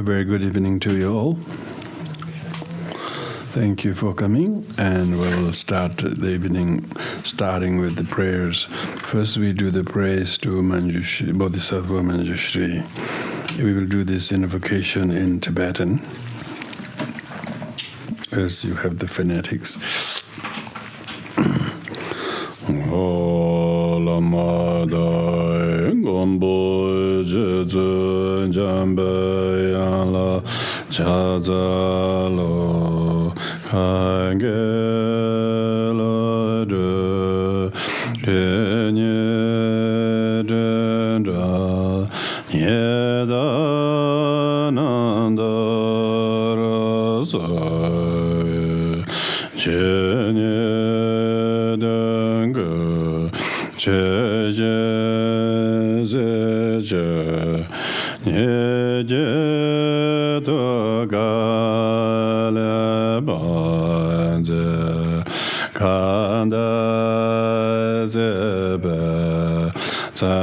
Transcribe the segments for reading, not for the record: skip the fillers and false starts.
A very good evening to you all. Thank you for coming, and we'll start the evening starting with the prayers. First we do the praise to Manjushri, Bodhisattva Manjushri. We will do this invocation in Tibetan, as you have the phonetics. Lama dai gombo jeju jambe yala chazalo kagelo de nye dendra nyeda nandara sa chenye je nye je to gale banze kanda zebe saramare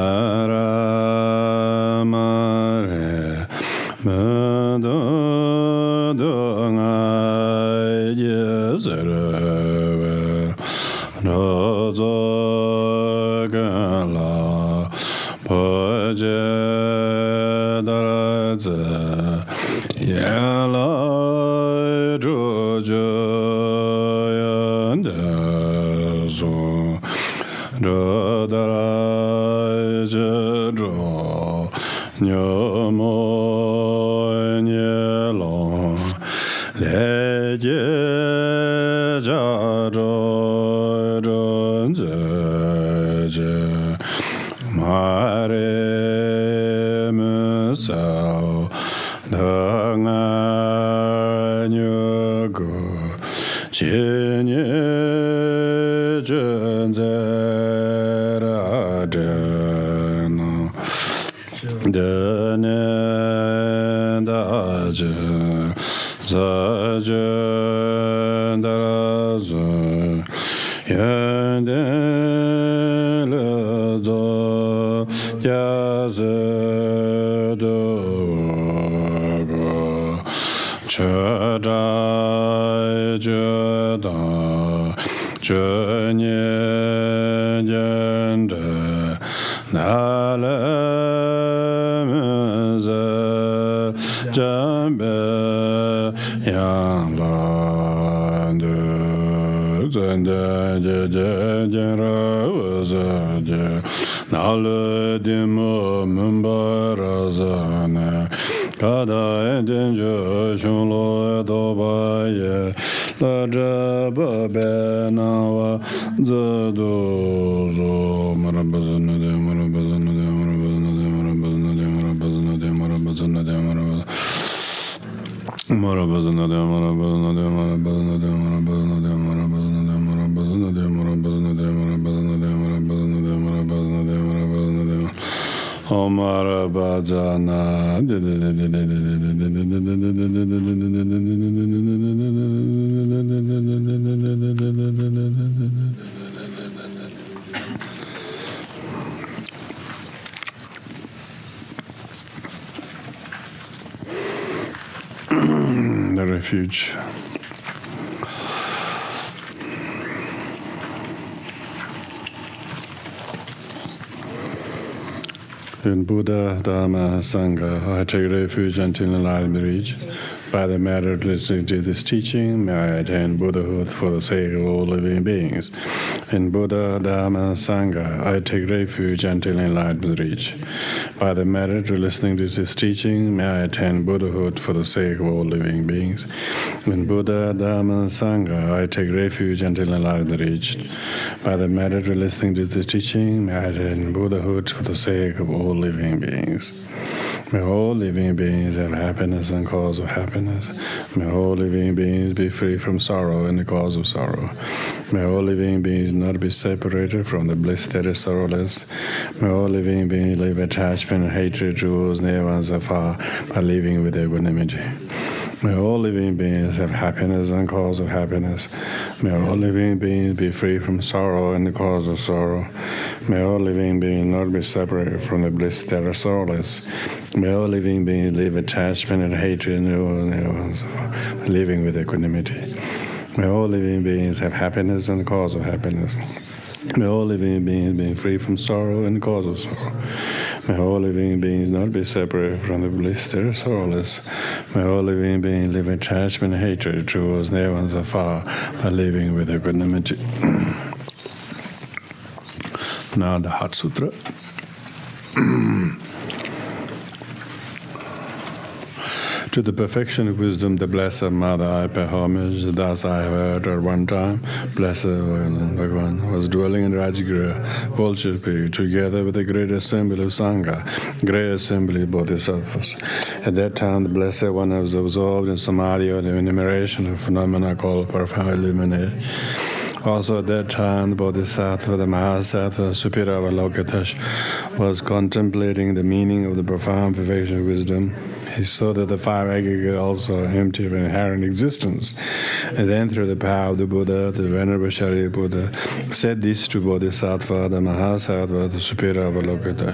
mendo dongai yezere rozo la poje daraze yala jojo yandezo do daraje do nyomo nyelo leje jaro ronze Mare musao danganyugo chenye jenzeradeno dene daje zajendarazo yendelezo Yazedogo Choedak Choedak Chönye Yende Nalemeze Jambe Yanglandu Zende Jenrawaze Nale dimo mumbarazane kada endenjo shunlo dobaye la jaba benawa zadozo marabazana de marabazana de marabazana de marabazana de marabazana de marabazana de marabazana de marabazana de marabazana de marabazana de marabazana de marabazana de marabazana de marabazana de Omara Bajana The refuge. In Buddha, Dharma, Sangha, I take refuge until enlightenment reach. By the merit of listening to this teaching, may I attain Buddhahood for the sake of all living beings. In Buddha, Dharma, Sangha, I take refuge until enlightenment reach. By the merit of listening to this teaching, may I attain Buddhahood for the sake of all living beings. In Buddha, Dharma, Sangha, I take refuge until enlightenment reached. By the merit of listening to this teaching, may I attain Buddhahood for the sake of all living beings. May all living beings have happiness and cause of happiness. May all living beings be free from sorrow and the cause of sorrow. May all living beings not be separated from the bliss that is sorrowless. May all living beings leave attachment and hatred towards near ones afar by living with equanimity. May all living beings have happiness and cause of happiness. May all living beings be free from sorrow and the cause of sorrow. May all living beings not be separated from the bliss that are sorrowless. May all living beings leave attachment and hatred and living with equanimity. May all living beings have happiness and the cause of happiness. May all living beings be free from sorrow and the cause of sorrow. May all living beings not be separated from the bliss that are sorrowless. May all living beings live attachment and hatred towards near ones afar by living with equanimity. Now the Heart Sutra. To the perfection of wisdom, the Blessed Mother, I pay homage. Thus I have heard at one time, Blessed Bhagavan was dwelling in Rajgriha, Vulture Peak, together with the great assembly of Sangha, great assembly of Bodhisattvas. At that time, the Blessed One was absorbed in samadhi or the enumeration of phenomena called profound illumination. Also at that time, the Bodhisattva, the Mahasattva, Superior Avalokita, was contemplating the meaning of the profound perfection of wisdom. He saw that the five aggregates also are empty of inherent existence. And then through the power of the Buddha, the Venerable Shari Buddha, said this to Bodhisattva, the Mahasattva, the Superior Avalokita.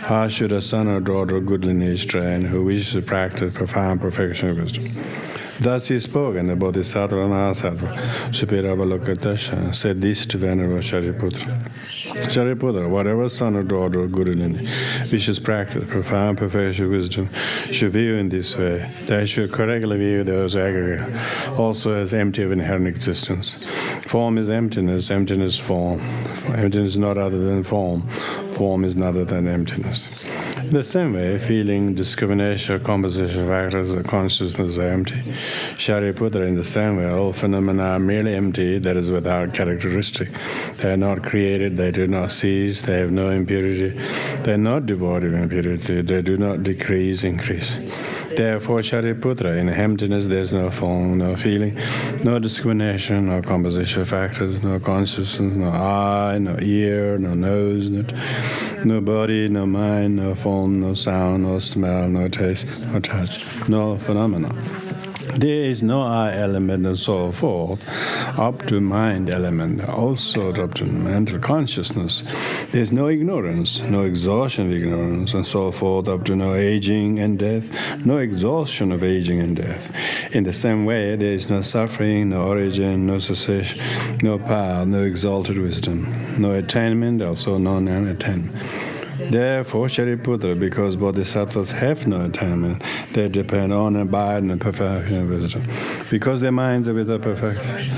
How should a son or daughter of good lineage train who wishes to practice profound perfection of wisdom? Thus he spoke, and the Bodhisattva Mahasattva, Superior Avalokita, said this to Venerable Shariputra. Shariputra, whatever son or daughter of good lineage wishes to practice profound perfection of wisdom should view in this way. They should correctly view those aggregates also as empty of inherent existence. Form is emptiness, emptiness form. Emptiness is not other than form. Form is not other than emptiness. In the same way, feeling, discrimination, or composition factors of consciousness are empty. Shariputra, in the same way, all phenomena are merely empty, that is, without characteristic. They are not created, they do not cease, they have no impurity, they are not devoid of impurity, they do not decrease, increase. Therefore, Shariputra, in emptiness there is no form, no feeling, no discrimination, no composition factors, no consciousness, no eye, no ear, no nose, no body, no mind, no form, no sound, no smell, no taste, no touch, no phenomena. There is no I element and so forth, up to mind element, also up to mental consciousness. There is no ignorance, no exhaustion of ignorance, and so forth, up to no aging and death, no exhaustion of aging and death. In the same way, there is no suffering, no origin, no cessation, no power, no exalted wisdom, no attainment, also no non-attainment. Therefore, Shariputra, because bodhisattvas have no attainment, they depend on and abide in the perfection of wisdom. Because their minds are without perfection,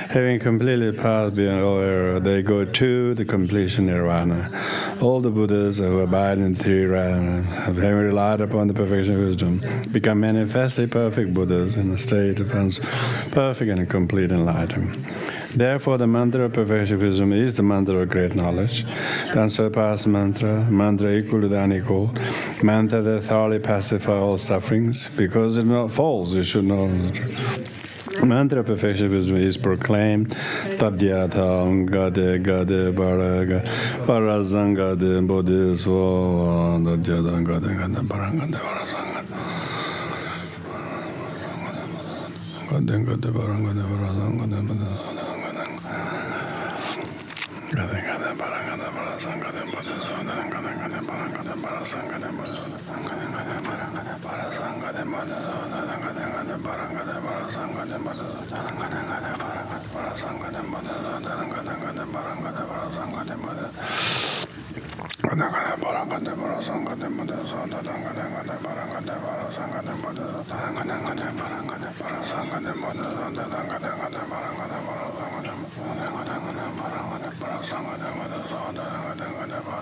having completely passed beyond all error, they go to the completion nirvana. All the Buddhas who abide in three realms, having relied upon the perfection of wisdom, become manifestly perfect Buddhas in the state of perfect and complete enlightenment. Therefore, the mantra of perfection of wisdom is the mantra of great knowledge, the unsurpassed mantra, mantra equal to the unequal, mantra that thoroughly pacifies all sufferings. Because it is not false, you should know. Mantra of perfection of wisdom is proclaimed Tadyatham Gade Gade Baraga Parazanga de Bodhiswa Tadyatham Gade Gade Baranga de Parazanga Gade Gade Baranga de Parazanga de Bodhiswa Gade Gade Baranga de Parazanga de Bodhiswa Gade Gade Baranga de Parazanga de Bodhiswa Gade Gade Baranga de Parazanga de Bodhiswa Gade Gade Baranga de Parazanga de Bodhiswa Gade Gade Baranga de Parazanga de Bodhiswa Gade Gade Baranga de Parazanga de Bodhiswa Gade Gade Baranga de Parazanga de Bodhiswa Gade Gade Baranga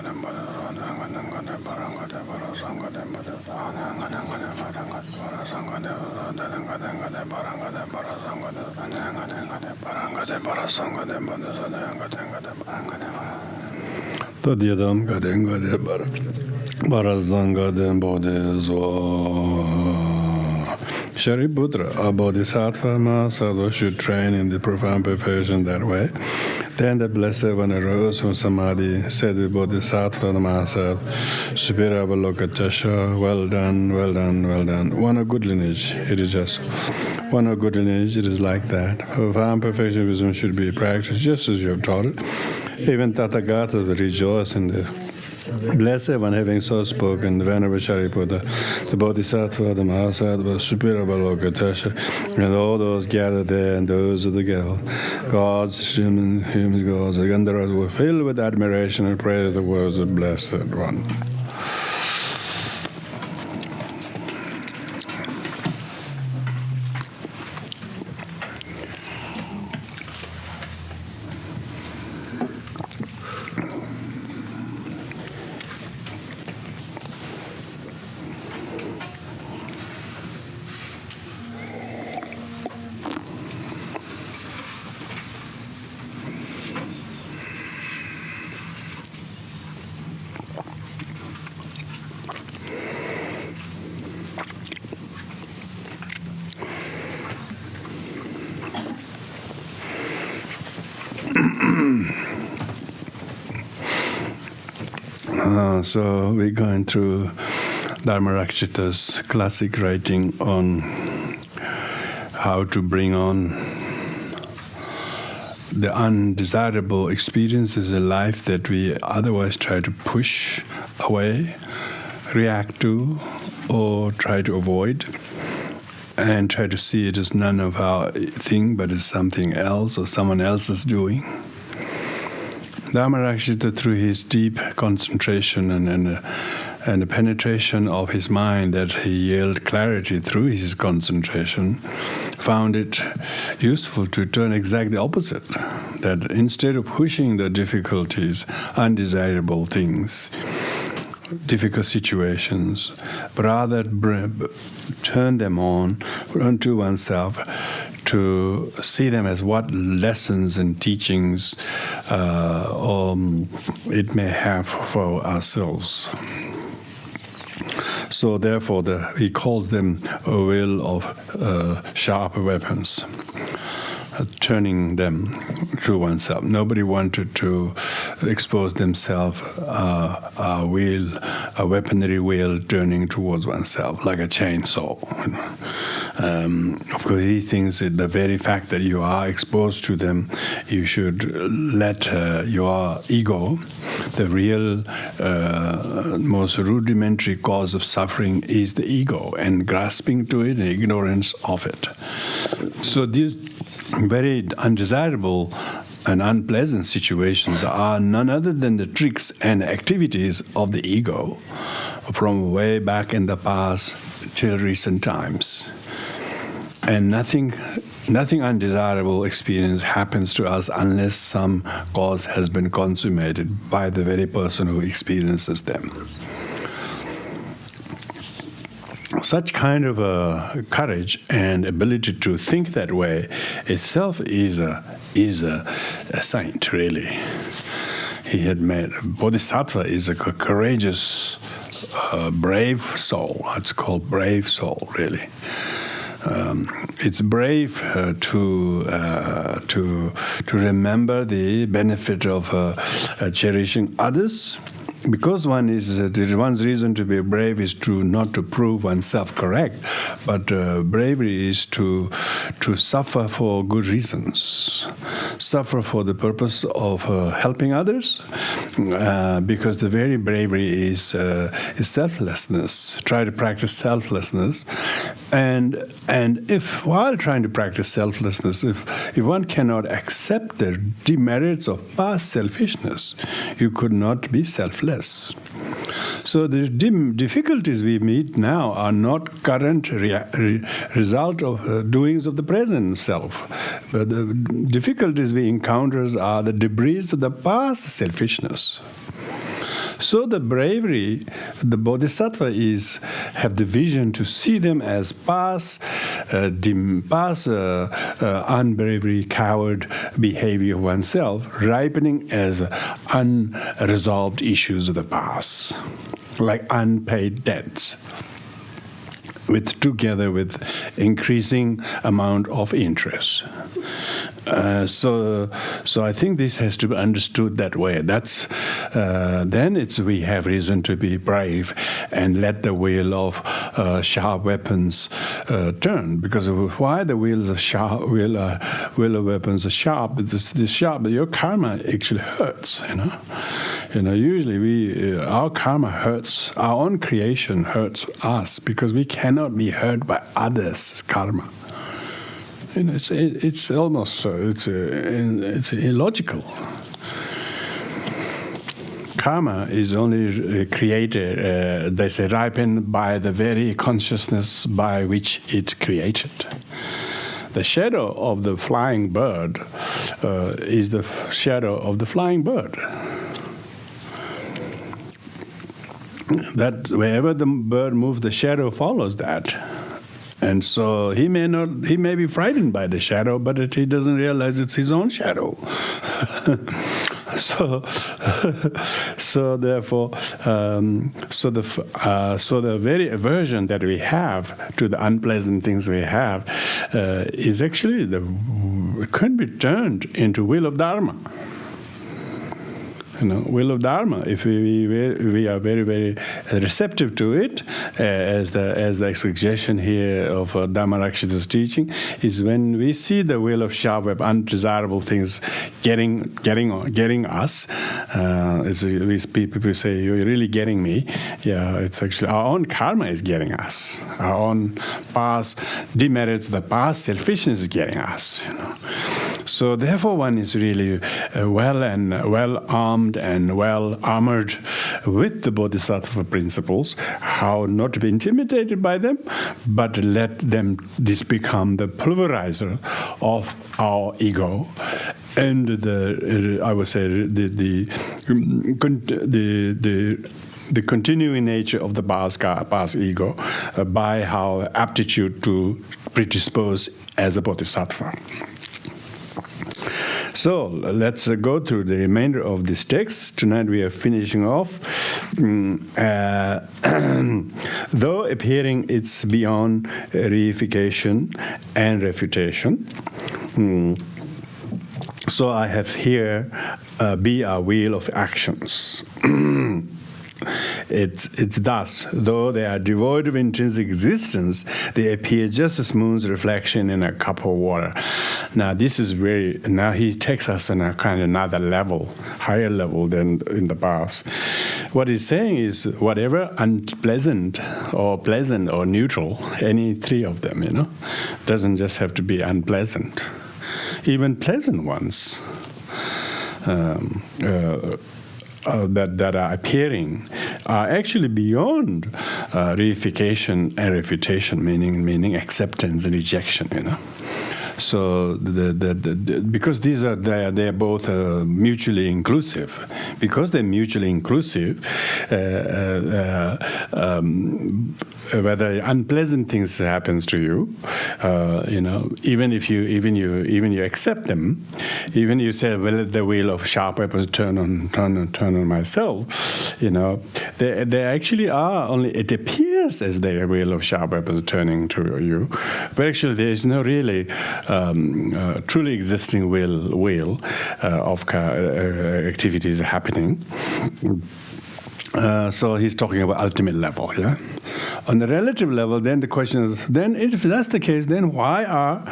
de Parazanga de Bodhiswa Gade Gade Baranga de Parazanga de Bodhiswa Gade Gade Baranga de Parazanga de Tadyadam gadenga de barazanga de bodhisattva Shariputra, a bodhisattva Mahasatva, should train in the profound perfection that way. Then the Blessed One arose from Samadhi, said to Bodhisattva Mahasatva, Superior Avalokitesha, well done, well done, well done. One of good lineage, it is just one of good lineage, it is like that. Profound perfection wisdom should be practiced just as you have taught it. Even Tathagata will rejoice in the Blessed One having so spoken, the Venerable Shariputra, the Bodhisattva, the Mahasattva, Superior Avalokitesha, and all those gathered there, and those of the gods, human gods, the Gandharvas were filled with admiration and praise the words of the Blessed One. So we're going through Dharmarakshita's classic writing on how to bring on the undesirable experiences in life that we otherwise try to push away, react to, or try to avoid, and try to see it as none of our thing, but as something else or someone else's doing. Dharmarakshita, through his deep concentration and the penetration of his mind that he yielded clarity through his concentration, found it useful to turn exactly opposite. That instead of pushing the difficulties, undesirable things, difficult situations, but rather turn them on unto oneself, to see them as what lessons and teachings it may have for ourselves. So therefore, he calls them a will of sharp weapons, turning them to oneself. Nobody wanted to expose themselves a weaponry wheel turning towards oneself, like a chainsaw. Of course, he thinks that the very fact that you are exposed to them, you should let your ego, the real, most rudimentary cause of suffering is the ego, and grasping to it and ignorance of it. So these very undesirable and unpleasant situations are none other than the tricks and activities of the ego from way back in the past till recent times. And nothing undesirable experience happens to us unless some cause has been consummated by the very person who experiences them. Such kind of courage and ability to think that way itself is a saint, really. He had made Bodhisattva is a courageous, brave soul. It's called brave soul, really. It's brave to remember the benefit of cherishing others. Because one's reason to be brave is not to prove oneself correct, but bravery is to suffer for good reasons, suffer for the purpose of helping others, because the very bravery is selflessness. Try to practice selflessness, and if while trying to practice selflessness, if one cannot accept the demerits of past selfishness, you could not be selfless. So the difficulties we meet now are not current result of doings of the present self. But the difficulties we encounter are the debris of the past selfishness. So the bravery, the bodhisattva have the vision to see them as past unbravery, coward behavior of oneself, ripening as unresolved issues of the past, like unpaid debts. together with increasing amount of interest. So I think this has to be understood that way. That's then we have reason to be brave and let the wheel of sharp weapons turn. Because why the wheel of weapons are sharp? This sharp. Your karma actually hurts. Usually our karma hurts. Our own creation hurts us because we cannot be hurt by others' karma. It's almost it's illogical. Karma is only created, they say, ripened by the very consciousness by which it's created. The shadow of the flying bird is the shadow of the flying bird. That wherever the bird moves, the shadow follows that. And so he may be frightened by the shadow, but he doesn't realize it's his own shadow. So therefore, the very aversion that we have to the unpleasant things we have is actually can be turned into will of Dharma. Will of Dharma. If we are very, very receptive to it, as the suggestion here of Dharmarakshita's teaching, is when we see the will of sharp, undesirable things getting us. People say, "You're really getting me." Yeah, it's actually our own karma is getting us. Our own past demerits, the past selfishness is getting us. So therefore, one is really well armed and well armored with the Bodhisattva principles, how not to be intimidated by them, but let this become the pulverizer of our ego, and I would say the continuing nature of the past ego by how aptitude to predispose as a Bodhisattva. So let's go through the remainder of this text. Tonight we are finishing off. Though appearing it's beyond reification and refutation. So I have here be a wheel of actions. It's thus, though they are devoid of intrinsic existence, they appear just as moon's reflection in a cup of water. Now this is now he takes us on a kind of another level, higher level than in the past. What he's saying is whatever unpleasant or pleasant or neutral, any three of them, doesn't just have to be unpleasant. Even pleasant ones. That are appearing are actually beyond reification and refutation, meaning acceptance and rejection. So because they're both mutually inclusive. Because they're mutually inclusive, whether unpleasant things happens to you, even if you accept them, even you say, well, the wheel of sharp weapons turn on myself, they actually are only, it appears as the wheel of sharp weapons turning to you, but actually there is no really truly existing wheel of activities happening. So he's talking about ultimate level, yeah. On the relative level, then the question is: then if that's the case, then how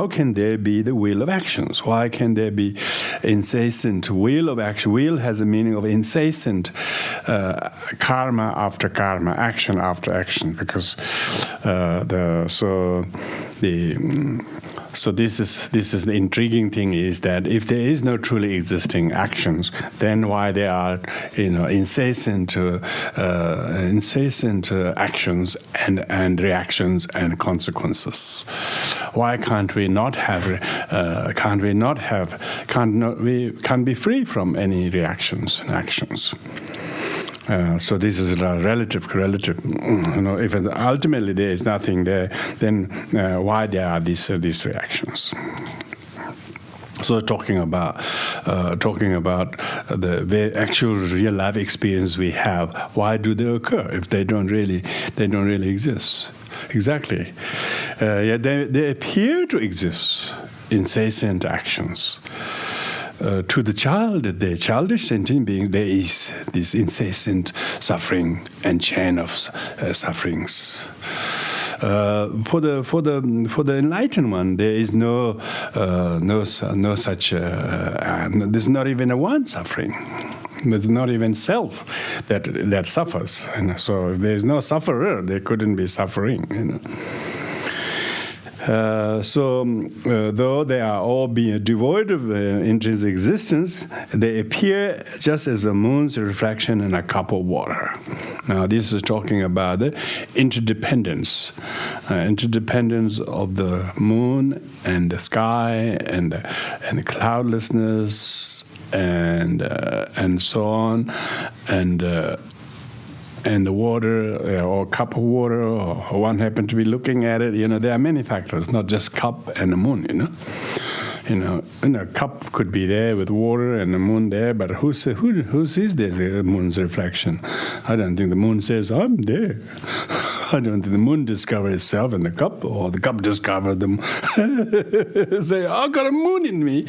can there be the wheel of actions? Why can there be incessant wheel of action? Wheel has a meaning of incessant karma after karma, action after action, because So this is the intriguing thing, is that if there is no truly existing actions, then why there are incessant actions and reactions and consequences? Why can't we not have? We can't be free from any reactions and actions? So this is a relative. If ultimately there is nothing there, then why there are these reactions? So talking about the actual real life experience we have, why do they occur if they don't really exist? Exactly. They appear to exist, incessant actions. To the child, the childish sentient beings, there is this incessant suffering and chain of sufferings. For the enlightened one, there is no such. There's not even a one suffering. There's not even self that suffers. So if there is no sufferer, there couldn't be suffering. Though they are all being devoid of intrinsic existence, they appear just as the moon's reflection in a cup of water. Now, this is talking about the interdependence of the moon and the sky and the cloudlessness and so on, and the water, or cup of water, or one happened to be looking at it. There are many factors, not just cup and the moon. A cup could be there with water and the moon there, but who sees the moon's reflection? I don't think the moon says, "I'm there." I don't think the moon discovered itself in the cup, or the cup discovered them. Say, "I got a moon in me."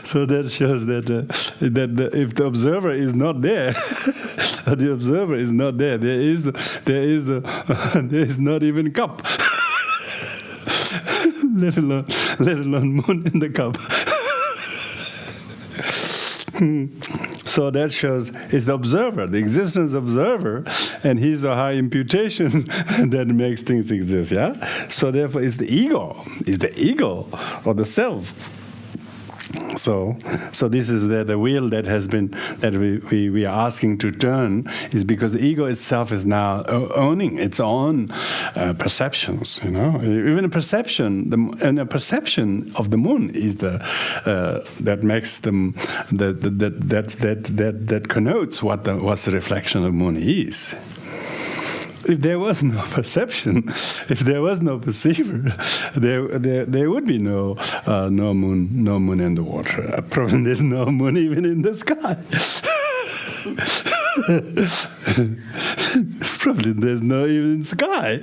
So that shows that if the observer is not there, there is not even cup, let alone moon in the cup. So that shows it's the observer, the existence observer, and his or her imputation that makes things exist. Yeah. So therefore, it's the ego or the self. So this is the wheel that has been that we are asking to turn, is because the ego itself is now owning its own perceptions. Even a perception, a perception of the moon is that makes them that connotes what's the reflection of moon is. If there was no perception, if there was no perceiver, there would be no moon in the water. Probably there's no moon even in the sky. Probably there's no even sky.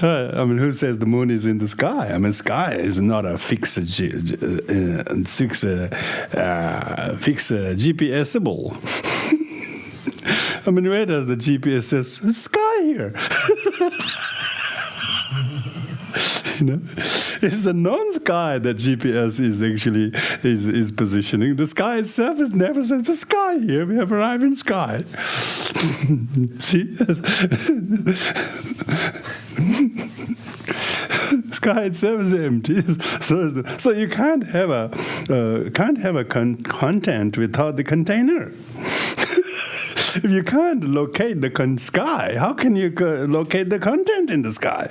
I mean, who says the moon is in the sky? I mean, sky is not a fixed GPSable. I mean, where does the GPS says sky here? It's the non-sky that GPS is actually is positioning. The sky itself is never says the sky here. We have arrived in sky. See, sky itself is empty. So you can't have a content without the container. If you can't locate the sky, how can you locate the content in the sky?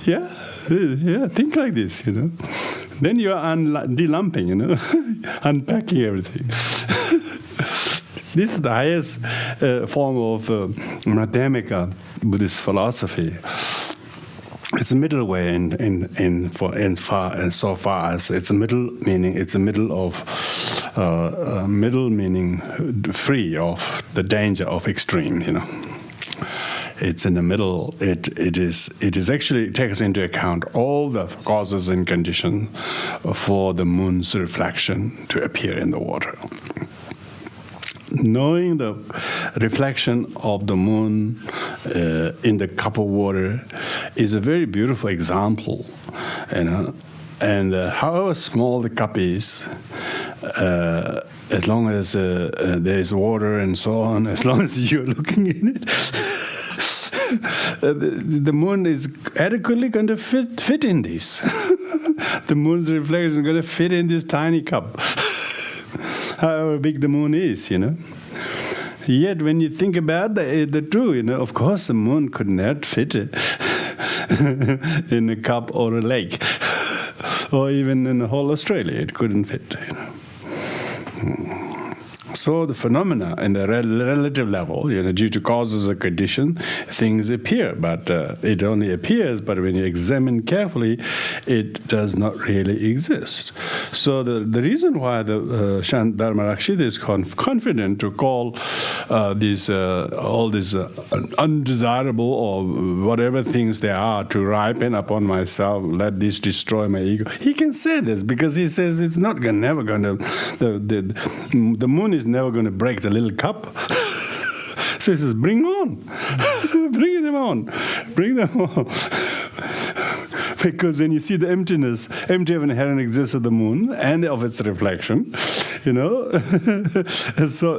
Yeah, think like this, Then you are delumping, unpacking everything. This is the highest form of Madhyamika Buddhist philosophy. It's a middle way so far as it's a middle meaning. It's a middle meaning free of the danger of extreme. It's in the middle. It is actually takes into account all the causes and conditions for the moon's reflection to appear in the water. Knowing the reflection of the moon in the cup of water is a very beautiful example, and however small the cup is, as long as there is water and so on, as long as you're looking in it, the moon is adequately going to fit in this. The moon's reflection is going to fit in this tiny cup. However big the moon is, Yet when you think about the truth, of course the moon could not fit in a cup or a lake, or even in the whole Australia, it couldn't fit. So the phenomena in the relative level, due to causes or condition, things appear, but it only appears, but when you examine carefully, it does not really exist. So the reason why the Dharmarakshita is confident to call all these undesirable or whatever things there are to ripen upon myself, let this destroy my ego. He can say this because he says it's not never going to, the moon is never going to break the little cup. So he says, bring on. Bring them on. Bring them on. Because when you see the emptiness, empty of inherent existence of the moon and of its reflection, so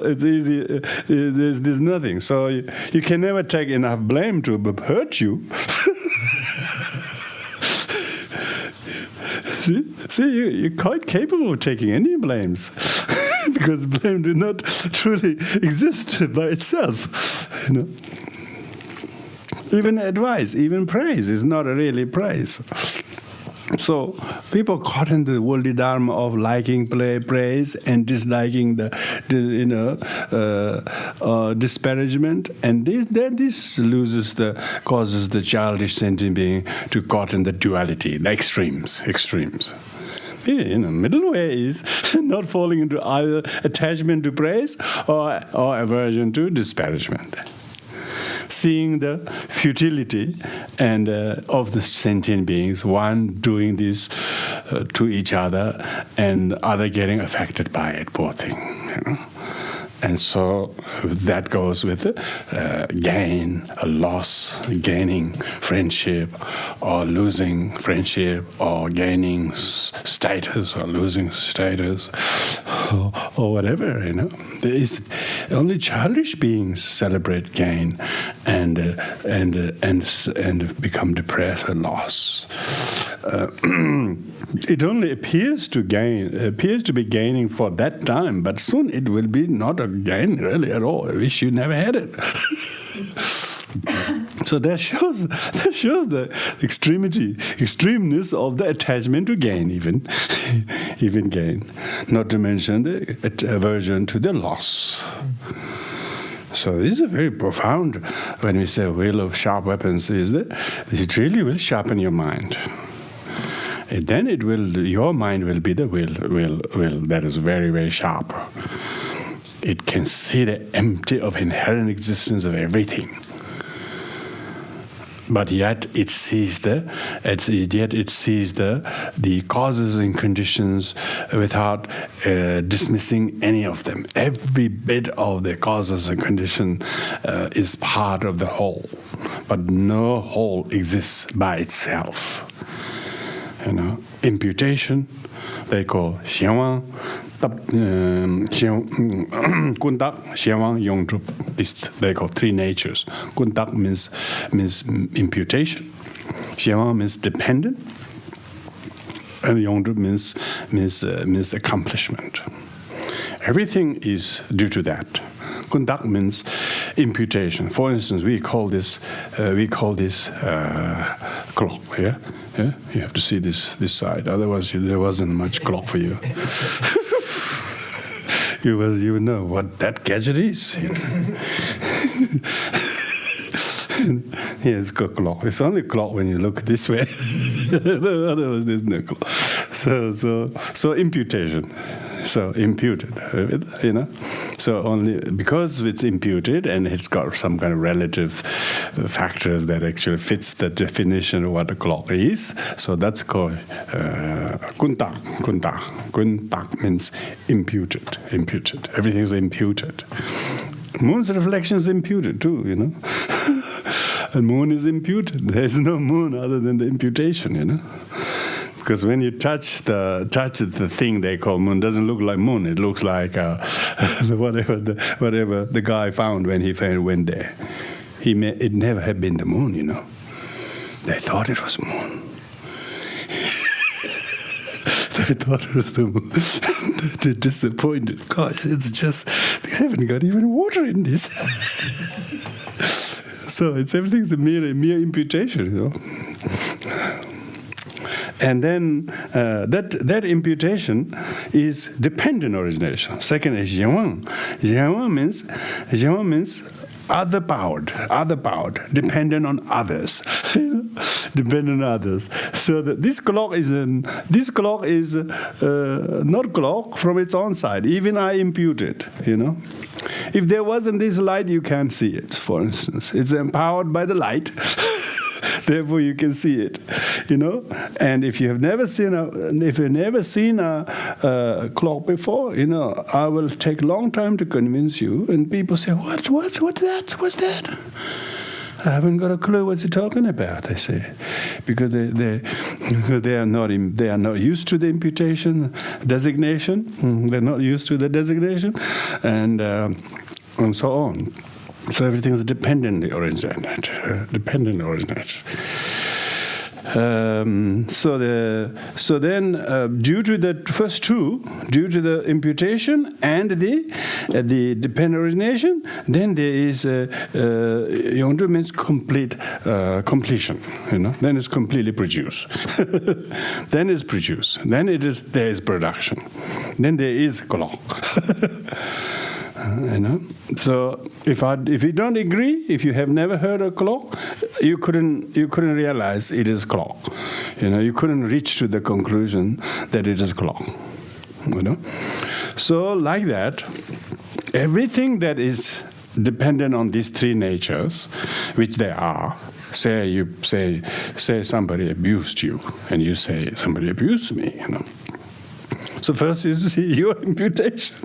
it's easy, there's nothing. So you can never take enough blame to hurt you. See, you're quite capable of taking any blames. Because blame do not truly exist by itself. Even advice, even praise is not really praise. So people caught in the worldly dharma of liking praise and disliking the disparagement, and this causes the childish sentient being to caught in the duality, the extremes. Middle way is not falling into either attachment to praise or aversion to disparagement. Seeing the futility and of the sentient beings, one doing this to each other and other getting affected by it, poor thing. And so that goes with gain, a loss, gaining friendship, or losing friendship, or gaining status, or losing status, or whatever. There is only childish beings celebrate gain and become depressed or loss. It only appears to be gaining for that time, but soon it will be not a gain really at all. I wish you never had it. So that shows the extremeness of the attachment to gain, even gain. Not to mention the aversion to the loss. So this is very profound when we say will of sharp weapons, is that it really will sharpen your mind. And then your mind will be the will that is very, very sharp. It can see the empty of inherent existence of everything. But yet it sees the causes and conditions without dismissing any of them. Every bit of the causes and condition is part of the whole, but no whole exists by itself. Imputation, they call xianwang, kundak, xianwang, yongzhup. This they call three natures. Kundak means imputation. Xianwang means dependent, and yongzhup means accomplishment. Everything is due to that. Kundak means imputation. For instance, we call this clock here. Yeah, you have to see this side. Otherwise, there wasn't much clock for you. You would know what that gadget is. Yeah, it's got clock. It's only clock when you look this way. Otherwise, there's no clock. So imputation. So imputed, So only because it's imputed and it's got some kind of relative factors that actually fits the definition of what a clock is. So that's called kuntak. Kuntak means imputed. Everything is imputed. Moon's reflection is imputed too, And moon is imputed. There is no moon other than the imputation, Because when you touch the thing they call moon, doesn't look like moon. It looks like whatever the guy found when he went there. It never had been the moon, They thought it was moon. They thought it was the moon. They're disappointed. Gosh, it's just they haven't got even water in this. So everything's a mere imputation, And then that imputation is dependent origination. Second is Jianwen. Jianwen means other-powered, dependent on others, dependent on others. So that this clock is not clock from its own side. Even I impute it. If there wasn't this light, you can't see it. For instance, it's empowered by the light. Therefore, you can see it, And if you have never seen a clock before, I will take a long time to convince you. And people say, "What's that? What's that?" I haven't got a clue what you're talking about. They say, because they are not used to the imputation designation. They're not used to the designation, and so on. So everything is dependently originated. So then, due to the first two, due to the imputation and the dependent origination, then there is Yongzhu means completion. Then it's completely produced. Then it's produced. Then there is production. Then there is clock. So if you don't agree, if you have never heard a clock, you couldn't realize it is clock. You couldn't reach to the conclusion that it is clock. So like that, everything that is dependent on these three natures, which they are. Say somebody abused you, and you say somebody abused me. So first is your imputation.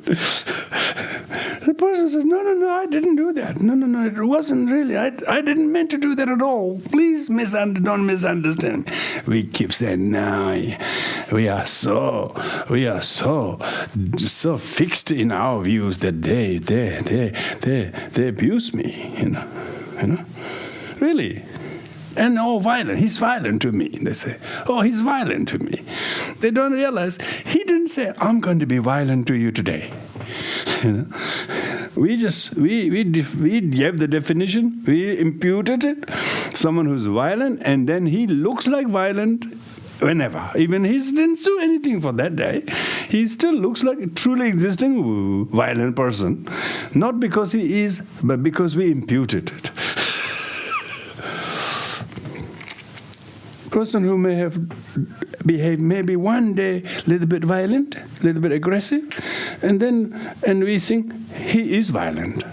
The person says, no, I didn't do that. No, it wasn't really. I didn't mean to do that at all. Please don't misunderstand. We keep saying, no, we are so fixed in our views that they abuse me. Really. And violent. He's violent to me. They say, he's violent to me. They don't realize he didn't say, I'm going to be violent to you today. We gave the definition. We imputed it. Someone who's violent, and then he looks like violent whenever. Even he didn't do anything for that day. He still looks like a truly existing violent person. Not because he is, but because we imputed it. Person who may have behaved maybe one day a little bit violent, a little bit aggressive, and we think he is violent.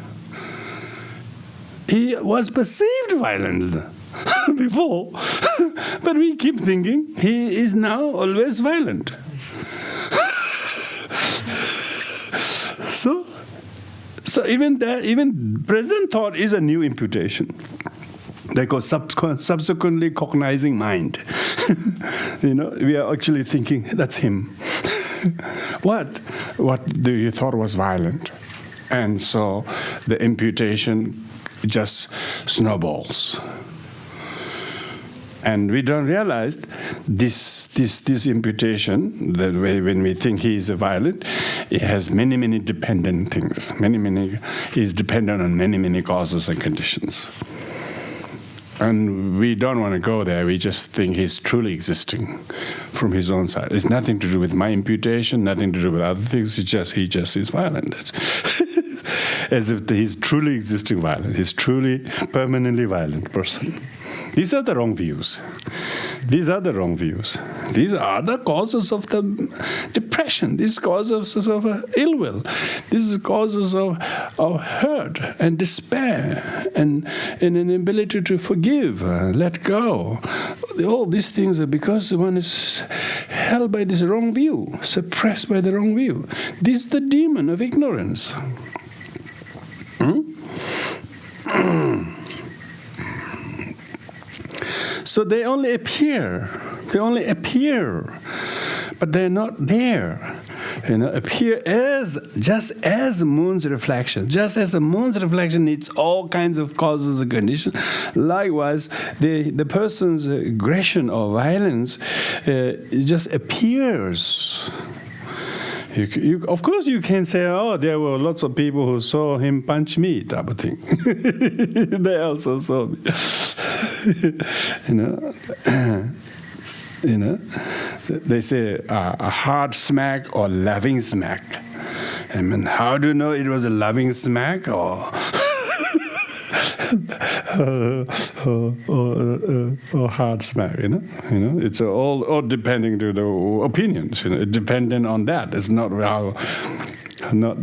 He was perceived violent before, but we keep thinking he is now always violent. So even present thought is a new imputation. They call subsequently cognizing mind. We are actually thinking that's him. What do you thought was violent? And so the imputation just snowballs. And we don't realize this imputation, that when we think he is violent, it has many dependent things. He is dependent on many causes and conditions. And we don't want to go there. We just think he's truly existing from his own side. It's nothing to do with my imputation, nothing to do with other things. He just is violent. As if he's truly existing violent. He's truly permanently violent person. These are the wrong views. These are the causes of the depression. These causes of ill will. These are causes of hurt and despair and an inability to forgive, let go. All these things are because one is held by this wrong view, suppressed by the wrong view. This is the demon of ignorance. So they only appear, but they're not there. Appear just as moon's reflection. Just as a moon's reflection needs all kinds of causes and conditions, likewise, the person's aggression or violence just appears. Of course, you can say, there were lots of people who saw him punch me, type of thing. They also saw me. You know, they say a hard smack or loving smack. I mean, how do you know it was a loving smack or or hard smack? You know, it's all depending to the opinions. You know, depending on that. It's not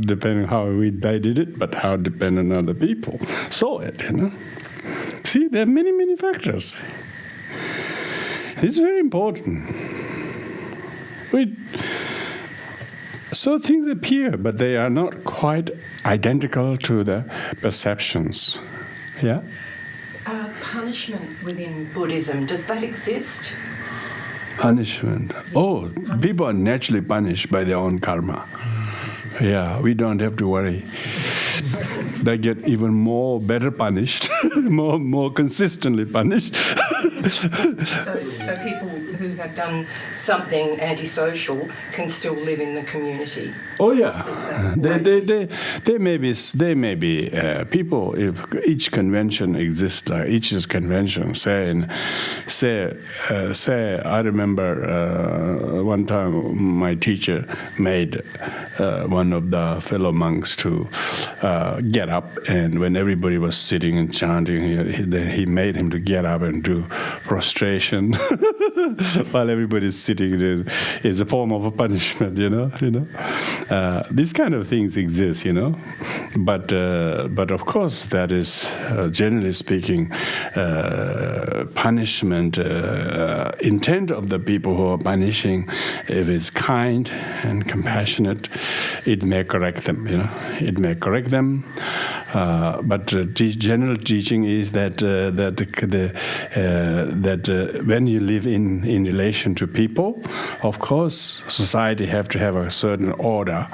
depending how they did it, but how dependent other people saw it. You know, see, there are many factors. It's very important. So things appear, but they are not quite identical to the perceptions. Yeah? Punishment within Buddhism, does that exist? Punishment. Oh, people are naturally punished by their own karma. Yeah, we don't have to worry. They get even better punished, more consistently punished. So people who have done something antisocial can still live in the community. Oh yeah, they may be people. If each convention exists, like each convention, say, I remember one time my teacher made one of the fellow monks to get up, and when everybody was sitting and chanting, he made him to get up and do prostration while everybody's sitting. Is a form of a punishment, you know. These kind of things exist, you know. But of course, that is generally speaking, punishment. Intent of the people who are punishing, if it's kind and compassionate, it may correct them, you know. It may correct them. But general teaching is that when you live in relation to people, of course, society have to have a certain order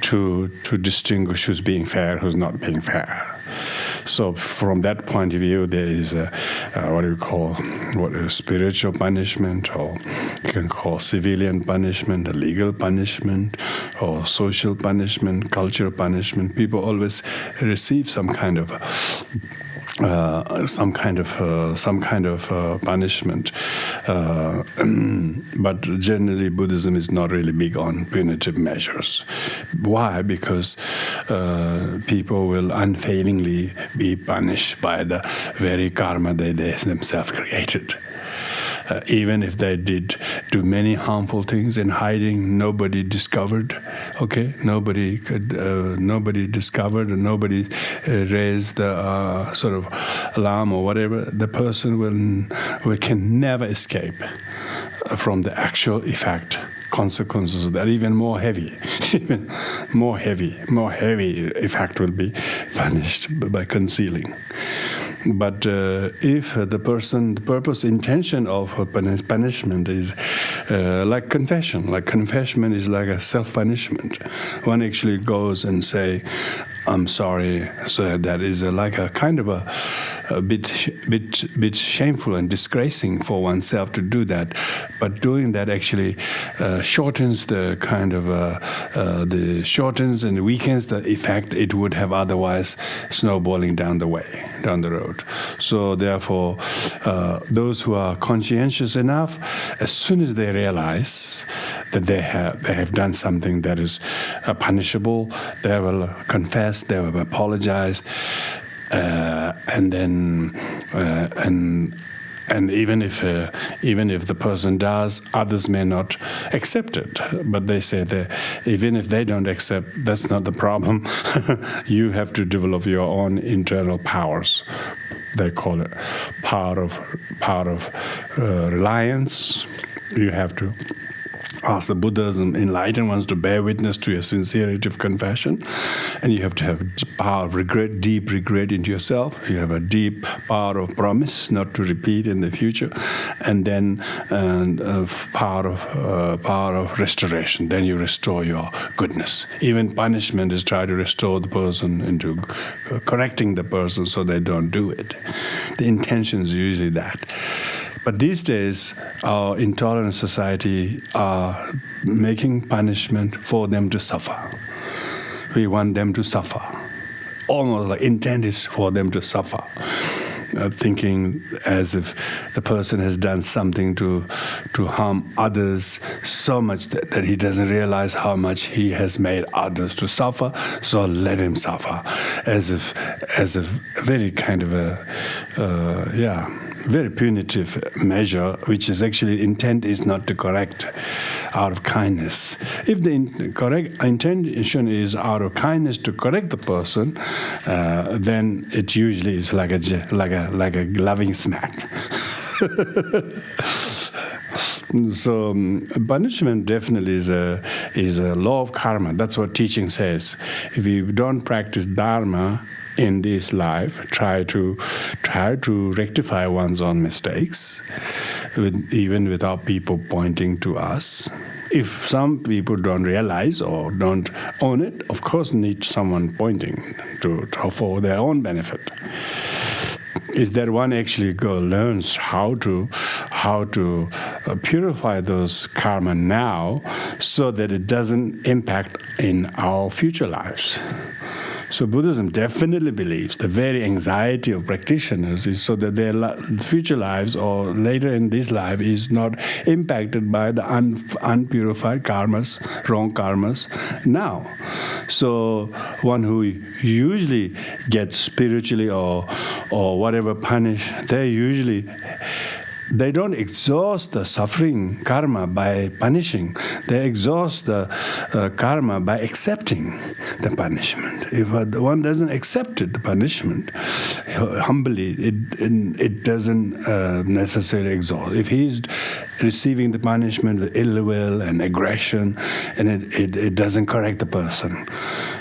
to distinguish who's being fair, who's not being fair. So from that point of view, there is a spiritual punishment, or you can call civilian punishment, a legal punishment, or social punishment, cultural punishment. People always receive some kind of punishment, but generally Buddhism is not really big on punitive measures. Why? Because people will unfailingly be punished by the very karma they themselves created. Even if they did do many harmful things in hiding, nobody discovered. Okay, nobody discovered, and nobody raised the sort of alarm or whatever. The person can never escape from the actual effect. Consequences that even more heavy effect will be punished by concealing. But if the purpose, intention of punishment is like confession is like a self-punishment. One actually goes and say, "I'm sorry." So that is like a kind of a bit shameful and disgracing for oneself to do that. But doing that actually shortens the kind of shortens and weakens the effect it would have otherwise snowballing down the road. So therefore, those who are conscientious enough, as soon as they realize that they have done something that is punishable, they will confess, they will apologize, and even if the person does, others may not accept it. But they say that even if they don't accept, that's not the problem. You have to develop your own internal powers. They call it power of reliance. You have to ask the Buddhas and enlightened ones to bear witness to your sincerity of confession, and you have to have power of regret, deep regret into yourself. You have a deep power of promise not to repeat in the future, and then power of restoration. Then you restore your goodness. Even punishment is trying to restore the person into correcting the person so they don't do it. The intention is usually that. But these days, our intolerant society are making punishment for them to suffer. We want them to suffer. Almost like intent is for them to suffer. thinking as if the person has done something to harm others so much that he doesn't realize how much he has made others to suffer, so let him suffer, as a very kind of very punitive measure, which is actually intent is not to correct out of kindness. If the correct intention is out of kindness to correct the person, then it usually is like a loving smack. So punishment definitely is a law of karma. That's what teaching says. If you don't practice dharma in this life, try to rectify one's own mistakes, even without people pointing to us. If some people don't realize or don't own it, of course need someone pointing to for their own benefit. Is that one actually learns how to purify those karma now, so that it doesn't impact in our future lives. So Buddhism definitely believes the very anxiety of practitioners is so that their future lives or later in this life is not impacted by the unpurified karmas, wrong karmas now. So one who usually gets spiritually or whatever punished, they don't exhaust the suffering karma by punishing. They exhaust the karma by accepting the punishment. If one doesn't accept the punishment humbly, it doesn't necessarily exhaust. If he's receiving the punishment with ill will and aggression, and it doesn't correct the person.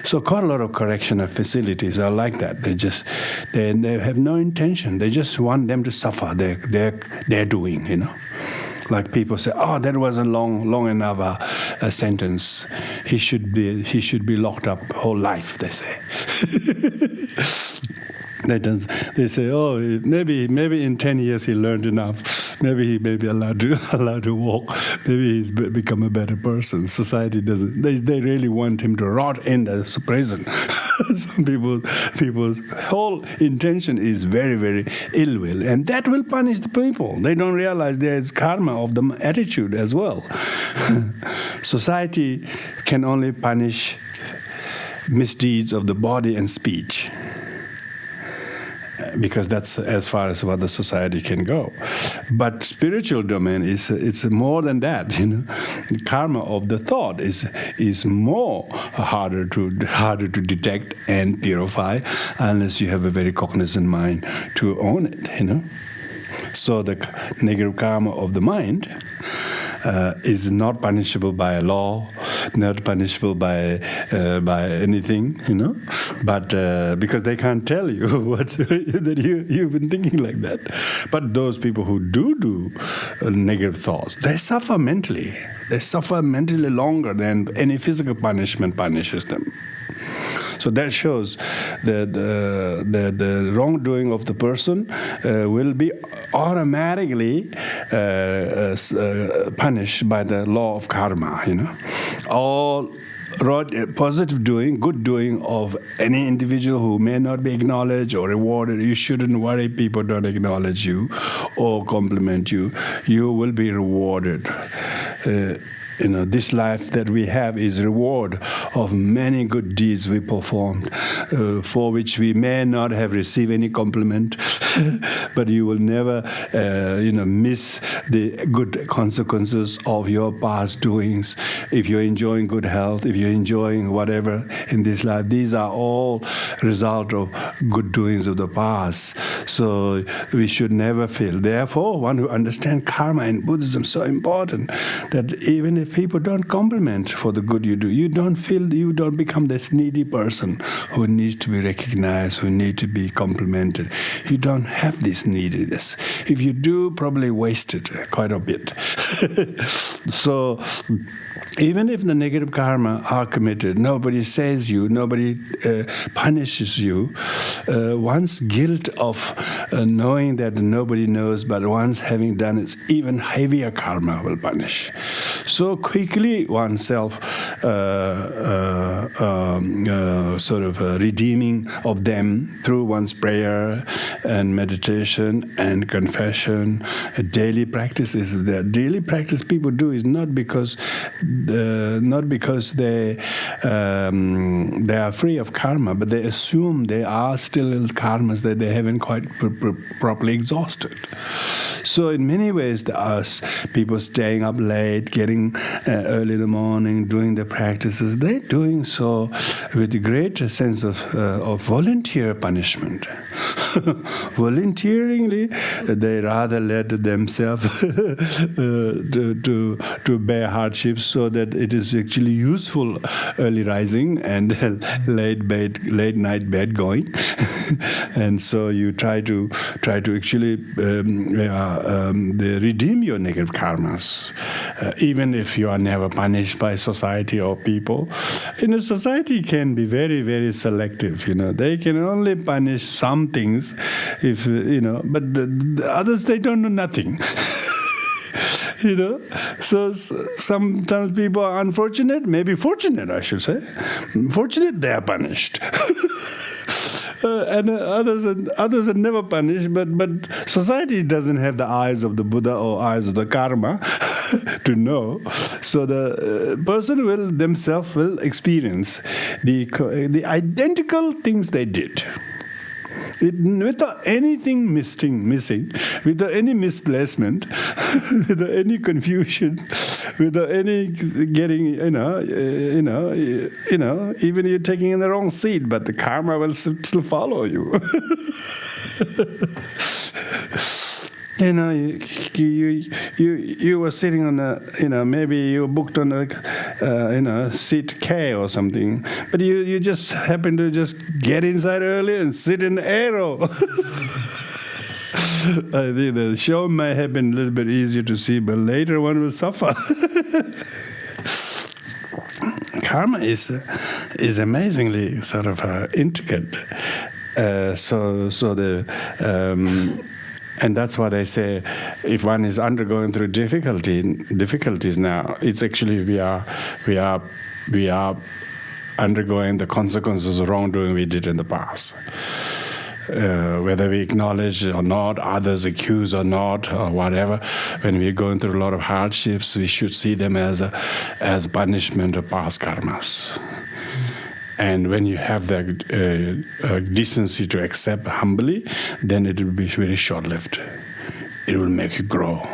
So quite a lot of correctional facilities are like that. They have no intention. They just want them to suffer. They're doing, Like people say, oh, that wasn't long enough a sentence. He should be locked up whole life, they say. They say, oh, maybe in 10 years he learned enough. Maybe he may be allowed to walk. Maybe he's become a better person. Society doesn't. They really want him to rot in the prison. Some people's whole intention is very, very ill will, and that will punish the people. They don't realize there is karma of the attitude as well. Society can only punish misdeeds of the body and speech, because that's as far as what the society can go. But spiritual domain it's more than that. The karma of the thought is more harder to detect and purify unless you have a very cognizant mind to own it. So the negative karma of the mind is not punishable by a law, not punishable by anything, But because they can't tell you that you've been thinking like that. But those people who do negative thoughts, they suffer mentally. They suffer mentally longer than any physical punishment punishes them. So that shows that the wrongdoing of the person will be automatically punished by the law of karma. All positive doing, good doing of any individual who may not be acknowledged or rewarded, you shouldn't worry people don't acknowledge you or compliment you. You will be rewarded. This life that we have is reward of many good deeds we performed, for which we may not have received any compliment, but you will never, miss the good consequences of your past doings. If you're enjoying good health, if you're enjoying whatever in this life, these are all result of good doings of the past. So we should never feel. Therefore, one who understands karma in Buddhism is so important that even if people don't compliment for the good you do, you don't become this needy person who needs to be recognized, who needs to be complimented. You don't have this neediness. If you do, probably waste it quite a bit. So even if the negative karma are committed, nobody says you, nobody punishes you. One's guilt of knowing that nobody knows, but one's having done it, even heavier karma will punish. So quickly oneself redeeming of them through one's prayer and meditation and confession. Daily practices. The daily practice people do is not because they are free of karma, but they assume they are still in karmas that they haven't quite properly exhausted. So in many ways, people staying up late, getting early in the morning, doing the practices, they're doing so with a great sense of volunteer punishment. Volunteeringly, they rather let themselves to bear hardships so that it is actually useful early rising and late night bed going. And so you try to actually redeem your negative karmas, even if you are never punished by society or people. In a society can be very, very selective. They can only punish some things, if but the others, they don't know nothing. So sometimes people are unfortunate, maybe fortunate, I should say. Fortunate, they are punished. And others are never punished, but society doesn't have the eyes of the Buddha or eyes of the karma to know. So the person themselves will experience the identical things they did. Without anything missing, without any misplacement, without any confusion, without any getting, even you're taking in the wrong seat, but the karma will still follow you. You were sitting on maybe you booked on a, seat K or something, but you just happen to just get inside early and sit in the arrow. I think the show may have been a little bit easier to see, but later one will suffer. Karma is amazingly sort of intricate. And that's why they say, if one is undergoing through difficulties now, it's actually we are undergoing the consequences of wrongdoing we did in the past. Whether we acknowledge or not, others accuse or not, or whatever, when we're going through a lot of hardships, we should see them as punishment of past karmas. And when you have that decency to accept humbly, then it will be very short-lived. It will make you grow.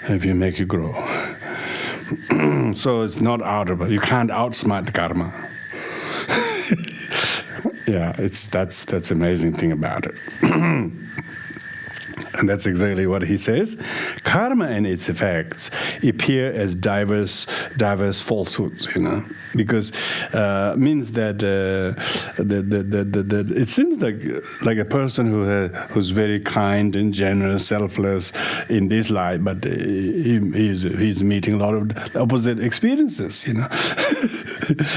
If you make you grow. So it's not you can't outsmart the karma. Yeah, that's amazing thing about it. And that's exactly what he says. Karma and its effects appear as diverse falsehoods, because means that it seems like a person who's very kind and generous, selfless in this life, but he's meeting a lot of opposite experiences.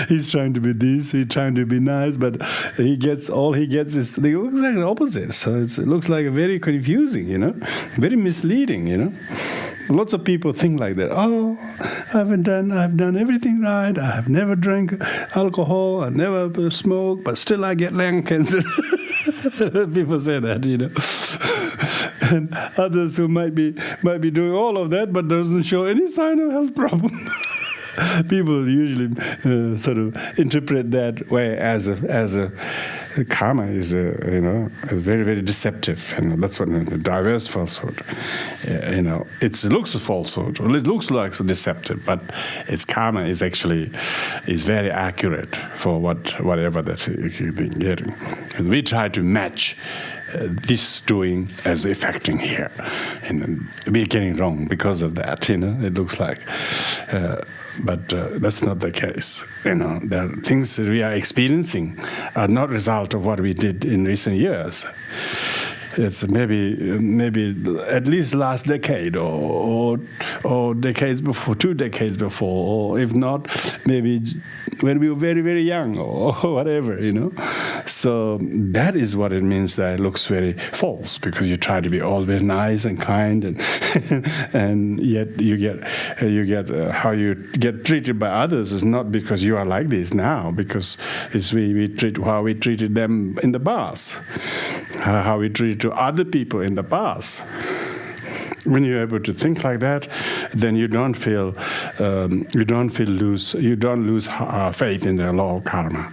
He's trying to be this, he's trying to be nice, but all he gets is exactly the opposite. So it looks like a very confusing. Very misleading, Lots of people think like that. Oh, I've done everything right. I have never drank alcohol. I never smoked, but still I get lung cancer. People say that, And others who might be doing all of that, but doesn't show any sign of health problem. People usually sort of interpret that way as a karma is very, very deceptive. That's what diverse falsehood. It looks a falsehood, or it looks like deceptive, but its karma is very accurate for whatever that you're getting. And we try to match this doing as affecting here, and we're getting wrong because of that. It looks like. But that's not the case. The things that we are experiencing are not result of what we did in recent years. it's maybe at least last decade or decades before, 2 decades before, or if not, maybe when we were very, very young or whatever, So that is what it means that it looks very false, because you try to be always nice and kind, and and yet you get how you get treated by others is not because you are like this now, because it's we treat how we treated them in the past, how we treated to other people in the past. When you're able to think like that, then you don't lose faith in the law of karma.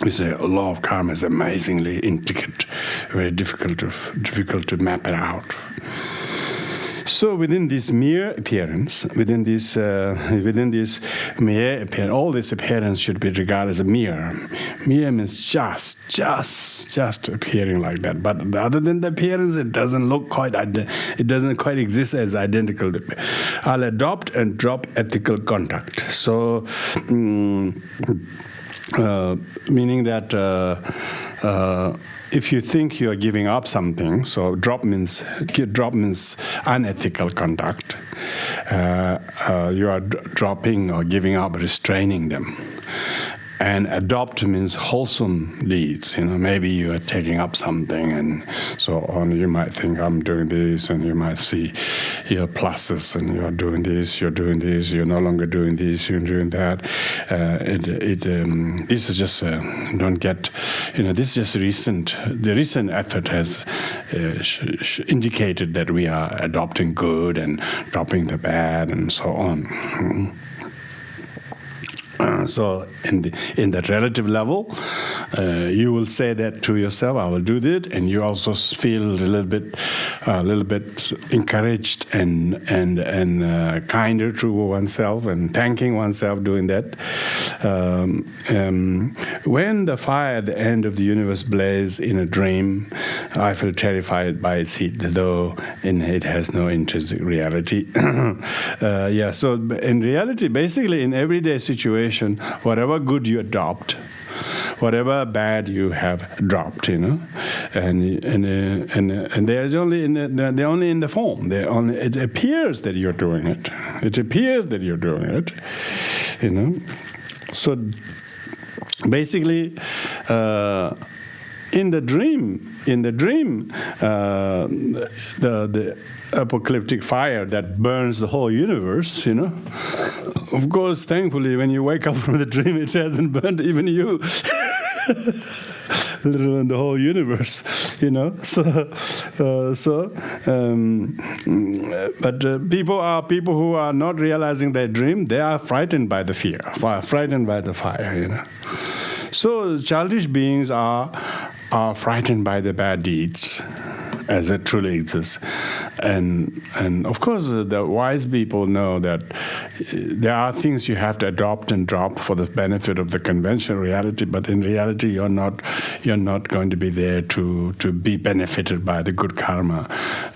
We say a law of karma is amazingly intricate, very difficult to map it out. So within this mere appearance, within this mere appearance, all this appearance should be regarded as a mirror. Mirror means just appearing like that. But other than the appearance, it doesn't look quite. It doesn't quite exist as identical. I'll adopt and drop ethical contact. So, meaning that. If you think you are giving up something, so drop means unethical conduct. You are dropping or giving up, restraining them. And adopt means wholesome deeds. Maybe you are taking up something and so on. You might think, I'm doing this, and you might see your pluses, and you are doing this, you're no longer doing this, you're doing that. This is just don't get. This is just recent. The recent effort has indicated that we are adopting good and dropping the bad, and so on. So in that relative level, you will say that to yourself, I will do that, and you also feel a little bit encouraged and kinder to oneself, and thanking oneself doing that. When the fire at the end of the universe blazes in a dream, I feel terrified by its heat, though it has no intrinsic reality. So in reality, basically in everyday situation, whatever good you adopt, whatever bad you have dropped, and they're only in the form. It appears that you're doing it. It appears that you're doing it, So basically, in the dream, the apocalyptic fire that burns the whole universe, Of course, thankfully, when you wake up from the dream, it hasn't burned even you, let alone the whole universe, But people who are not realizing their dream. They are frightened by the fear, frightened by the fire, So childish beings are frightened by the bad deeds, as it truly exists. And of course, the wise people know that there are things you have to adopt and drop for the benefit of the conventional reality, but in reality, you're not going to be there to be benefited by the good karma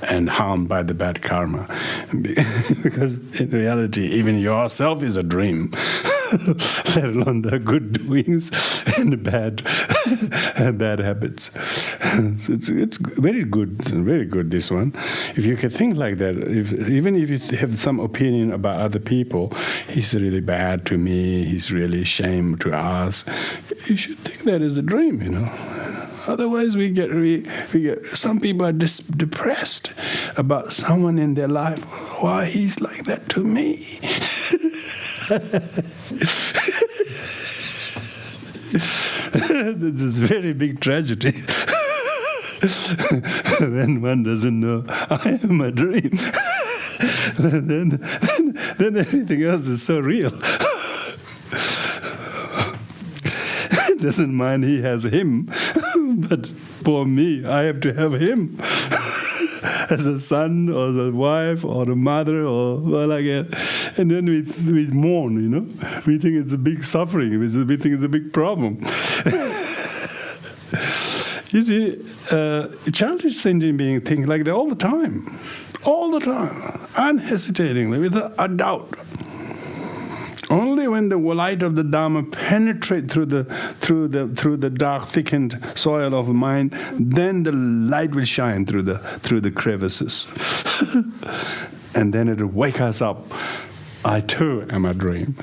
and harmed by the bad karma. Because in reality, even yourself is a dream, let alone the good doings and the bad habits. It's very good, this one. If you can think like that, even if you have some opinion about other people, he's really bad to me, he's really shame to us, you should think that is a dream, Otherwise, we get some people are depressed about someone in their life. Why he's like that to me? This is a very big tragedy. When one doesn't know I am a dream, then everything else is so real. Doesn't mind he has him, but for me, I have to have him as a son or a wife or a mother or like that. And then we mourn, We think it's a big suffering. We think it's a big problem. You see, childish sentient beings think like that all the time, unhesitatingly, without a doubt. Only only when the light of the Dharma penetrates through the dark, thickened soil of mind, then the light will shine through the crevices, and then it will wake us up. I too am a dream,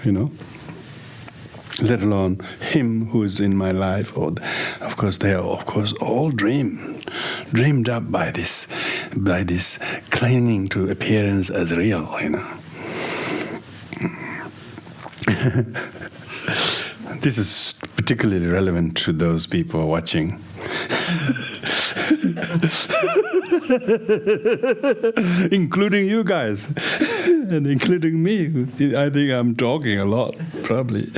Let alone him who is in my life, or of course they are all dreamed up by this clinging to appearance as real, This is particularly relevant to those people watching. Including you guys, and including me. I think I'm talking a lot, probably.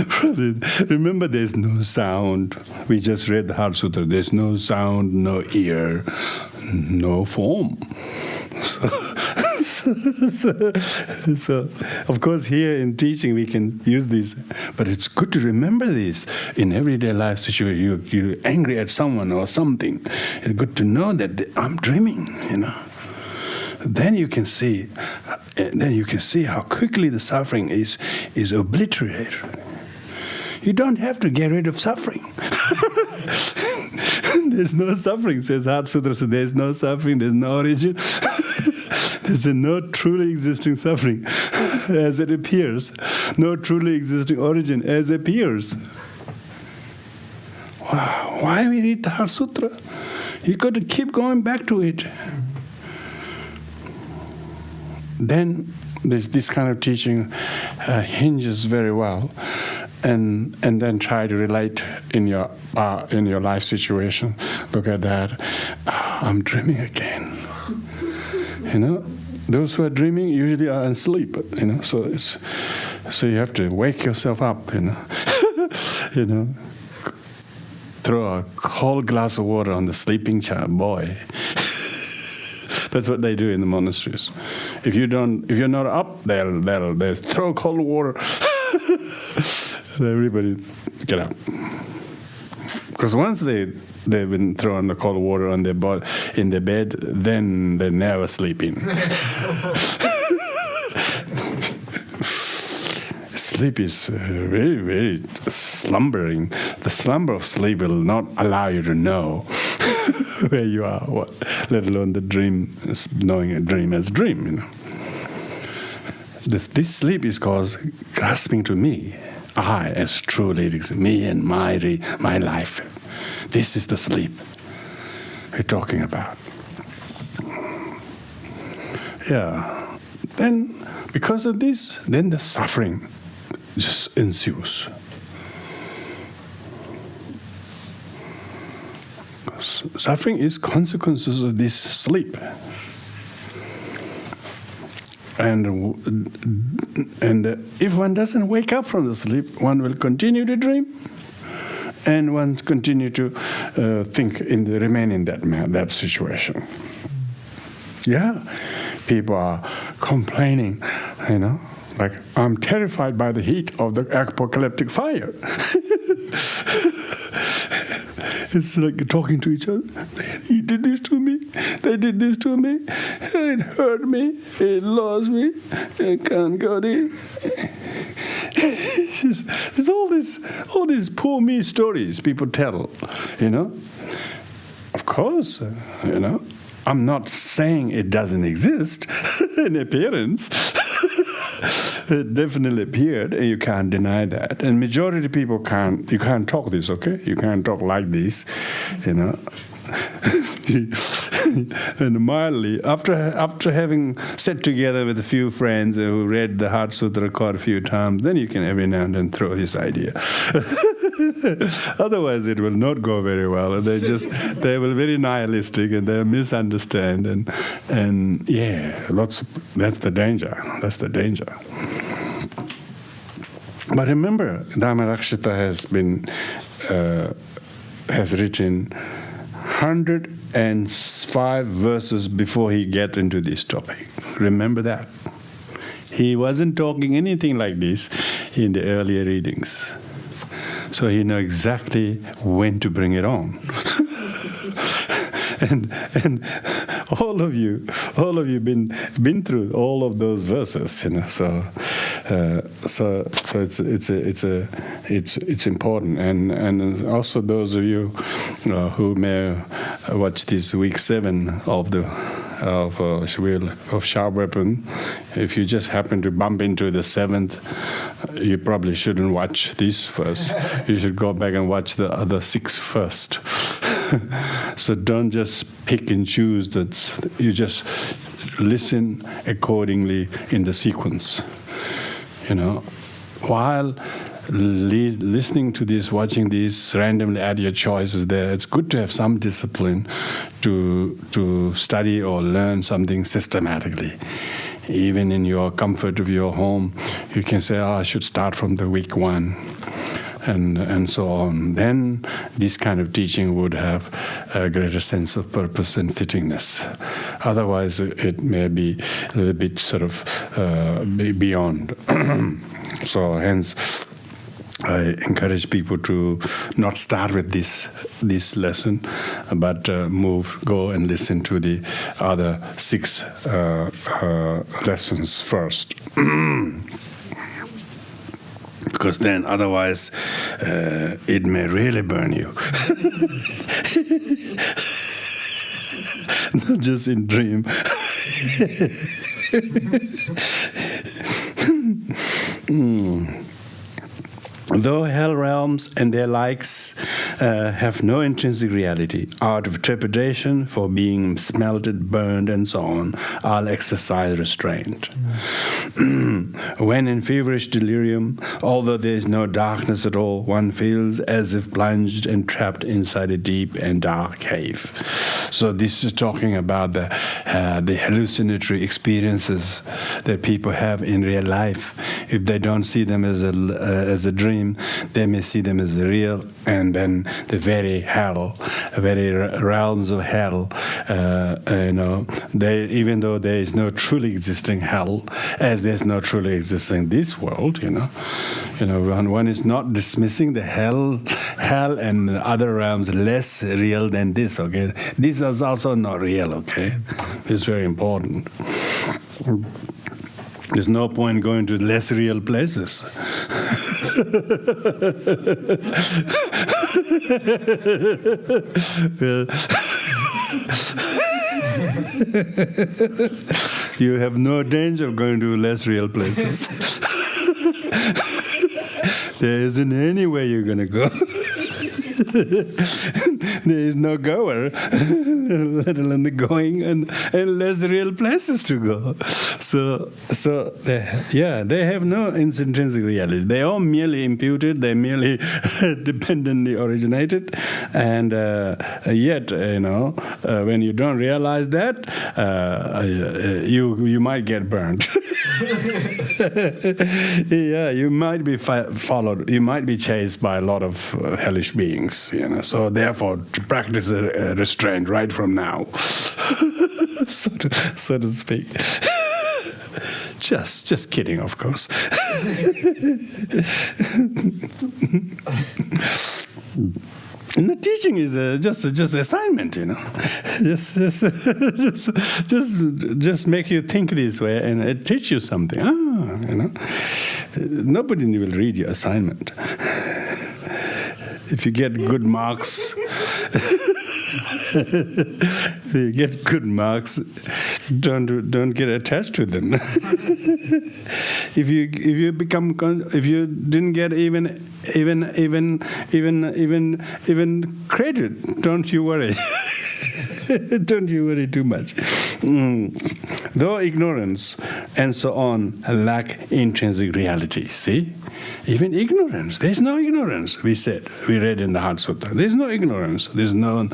probably. Remember, there's no sound. We just read the Heart Sutra. There's no sound, no ear, no form. So, of course, here in teaching we can use these, but it's good to remember these in everyday life situation. You're angry at someone or something. It's good to know that I'm dreaming, Then you can see how quickly the suffering is obliterated. You don't have to get rid of suffering. There's no suffering, says Heart Sutra. So there's no suffering, there's no origin. There's no truly existing suffering as it appears. No truly existing origin as appears. Wow. Why we read the Heart Sutra? You got to keep going back to it. Then this kind of teaching hinges very well, and then try to relate in your life situation. Look at that. I'm dreaming again. Those who are dreaming usually are asleep. So you have to wake yourself up. Throw a cold glass of water on the sleeping boy. That's what they do in the monasteries. If you're not up, they'll throw cold water. Everybody get up. Because once they've been thrown the cold water on their body in their bed, then they're never sleeping. Sleep is very, very slumbering. The slumber of sleep will not allow you to know where you are, let alone the dream, knowing a dream as a dream. This sleep is called grasping to me. I as truly me and my life. This is the sleep we're talking about. Yeah. Then, because of this, then the suffering just ensues. Suffering is consequences of this sleep. And if one doesn't wake up from the sleep, one will continue to dream, and one continue to remain in that situation. Yeah, people are complaining, like, I'm terrified by the heat of the apocalyptic fire. It's like talking to each other. He did this to me. They did this to me. It hurt me. It lost me. I can't go there. There's all these poor me stories people tell, Of course, I'm not saying it doesn't exist in appearance. It definitely appeared, and you can't deny that. And majority of people you can't talk this, okay? You can't talk like this, And mildly, after having sat together with a few friends who read the Heart Sutra quite a few times, then you can every now and then throw this idea. Otherwise, it will not go very well. They will be very nihilistic, and they'll misunderstand, and that's the danger. That's the danger. But remember, Dharmarakshita has written 105 verses before he get into this topic. Remember that. He wasn't talking anything like this in the earlier readings. So he knows exactly when to bring it on. and all of you been through all of those verses, you know. So it's important, and also those of you who may watch this week 7 of Sharp Weapon. If you just happen to bump into the 7th, you probably shouldn't watch this first. You should go back and watch the other 6 first. So don't just pick and choose. That you just listen accordingly in the sequence. You know, while listening to this, watching this, randomly add your choices there. It's good to have some discipline to study or learn something systematically. Even in your comfort of your home, you can say, I should start from the week 1. And so on. Then this kind of teaching would have a greater sense of purpose and fittingness. Otherwise, it may be a little bit sort of beyond. So hence, I encourage people to not start with this lesson, but go and listen to the other 6 lessons first. Because then, otherwise, it may really burn you. Not just in dream. Though hell realms and their likes have no intrinsic reality, out of trepidation for being smelted, burned, and so on, I'll exercise restraint. When in feverish delirium, although there is no darkness at all, one feels as if plunged and trapped inside a deep and dark cave. So this is talking about the hallucinatory experiences that people have in real life. If they don't see them as a dream, they may see them as real, and then the very realms of hell, even though there is no truly existing hell, as there's no truly existing this world, one is not dismissing the hell and the other realms less real than this. Okay, this is also not real. Okay, it's very important. There's no point going to less real places. You have no danger of going to less real places. There isn't anywhere you're going to go. There is no goer, let alone the going, and less real places to go. So they have no intrinsic reality. They are merely imputed. They're merely dependently originated, and yet, when you don't realize that, you might get burned. Yeah, you might be followed. You might be chased by a lot of hellish beings. So therefore, to practice restraint right from now, so to speak. Just kidding, of course. And the teaching is just assignment, Just make you think this way, and it teach you something. Nobody will read your assignment. If you get good marks, don't get attached to them. If you didn't get even credit, don't you worry. Don't you worry too much. Though ignorance and so on lack intrinsic reality. See? Even ignorance. There's no ignorance, we read in the Heart Sutta. There's no ignorance. There's no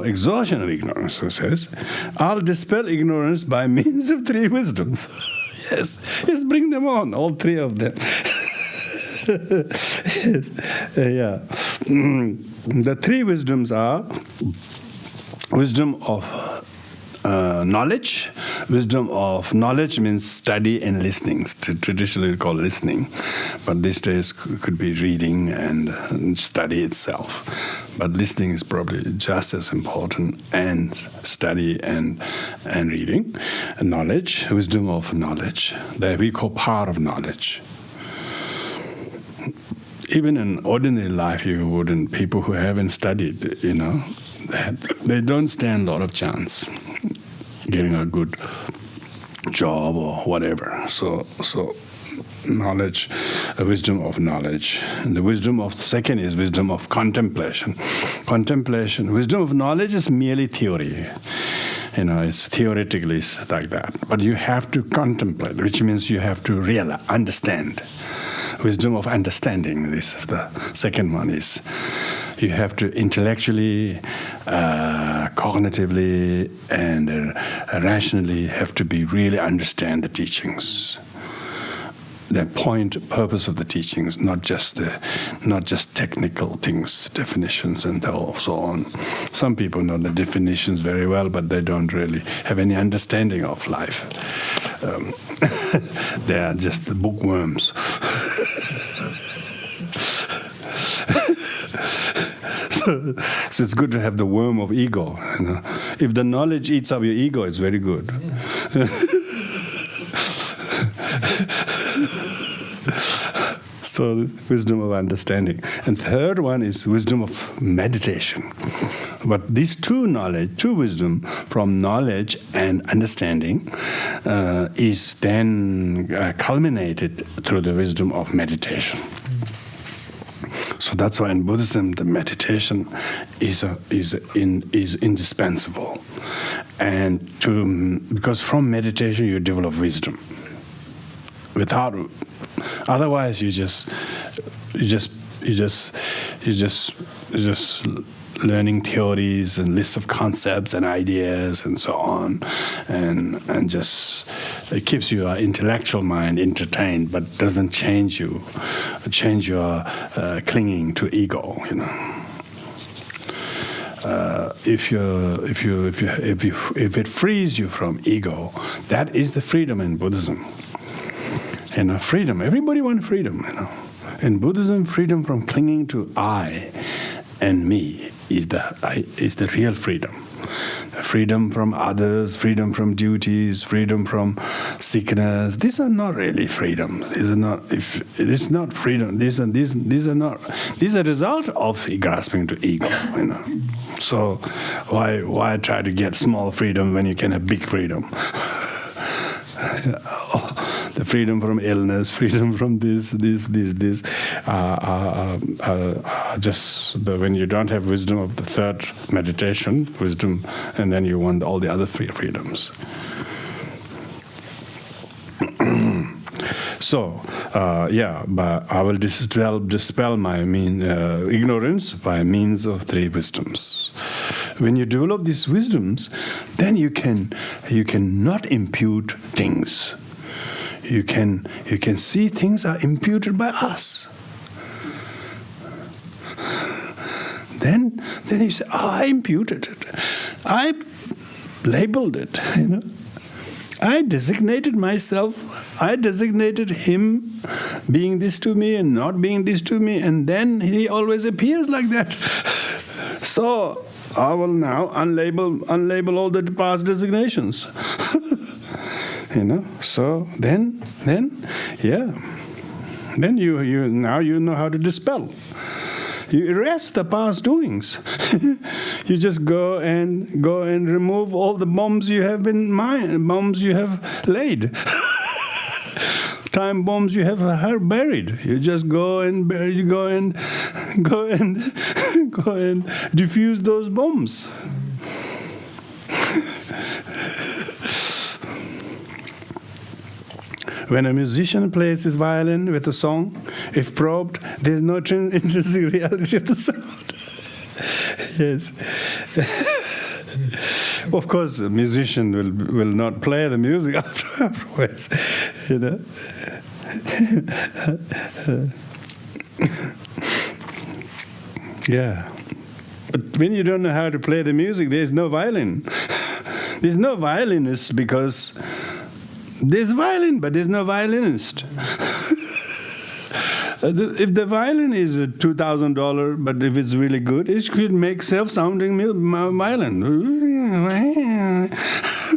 exhaustion of ignorance, it says. I'll dispel ignorance by means of 3 wisdoms. Yes, bring them on, all 3 of them. Yes. The 3 wisdoms are wisdom of knowledge. Wisdom of knowledge means study and listening. Traditionally called listening, but these days could be reading and study itself. but listening is probably just as important, and study and reading. Knowledge, wisdom of knowledge, that we call power of knowledge. Even in ordinary life, you wouldn't. People who haven't studied, they don't stand a lot of chance getting a good job or whatever. So knowledge, wisdom of knowledge. And the wisdom of second is wisdom of contemplation. Contemplation, wisdom of knowledge is merely theory. It's theoretically like that. But you have to contemplate, which means you have to realize, understand. Wisdom of understanding, this is the second one, is you have to intellectually, cognitively, and rationally have to really understand the teachings. The purpose of the teachings, not just technical things, definitions, and so on. Some people know the definitions very well, but they don't really have any understanding of life. They are just the bookworms. So it's good to have the worm of ego. If the knowledge eats up your ego, it's very good. So wisdom of understanding. And third one is wisdom of meditation. But these two wisdom from knowledge and understanding is then culminated through the wisdom of meditation. So that's why in Buddhism the meditation is indispensable, and because from meditation you develop wisdom. Otherwise you just learning theories and lists of concepts and ideas and so on, and just it keeps your intellectual mind entertained, but doesn't change your clinging to ego. If it frees you from ego, that is the freedom in Buddhism. Freedom. Everybody wants freedom. In Buddhism, freedom from clinging to I and me is the real freedom. Freedom from others, freedom from duties, freedom from sickness. These are not really freedom. These are not freedom. These are a result of grasping to ego. So why try to get small freedom when you can have big freedom? The freedom from illness, freedom from this. When you don't have wisdom of the third meditation, wisdom, and then you want all the other freedoms. So, but I will dispel my ignorance by means of three wisdoms. When you develop these wisdoms, then you can not impute things. You can see things are imputed by us. Then you say, I imputed it. I labeled it. I designated myself. I designated him being this to me and not being this to me, and then he always appears like that. So I will now unlabel all the past designations. So then you know how to dispel. You erase the past doings. You just go and remove all the bombs you have bombs you have laid. Time bombs you have buried. You just go and diffuse those bombs. When a musician plays his violin with a song, if probed, there is no intrinsic reality of the sound. Yes. Of course, a musician will not play the music afterwards, Yeah. But when you don't know how to play the music, there is no violin. There's no violinist because there's violin, but there's no violinist. If the violin is $2,000, but if it's really good, it could make self-sounding violin.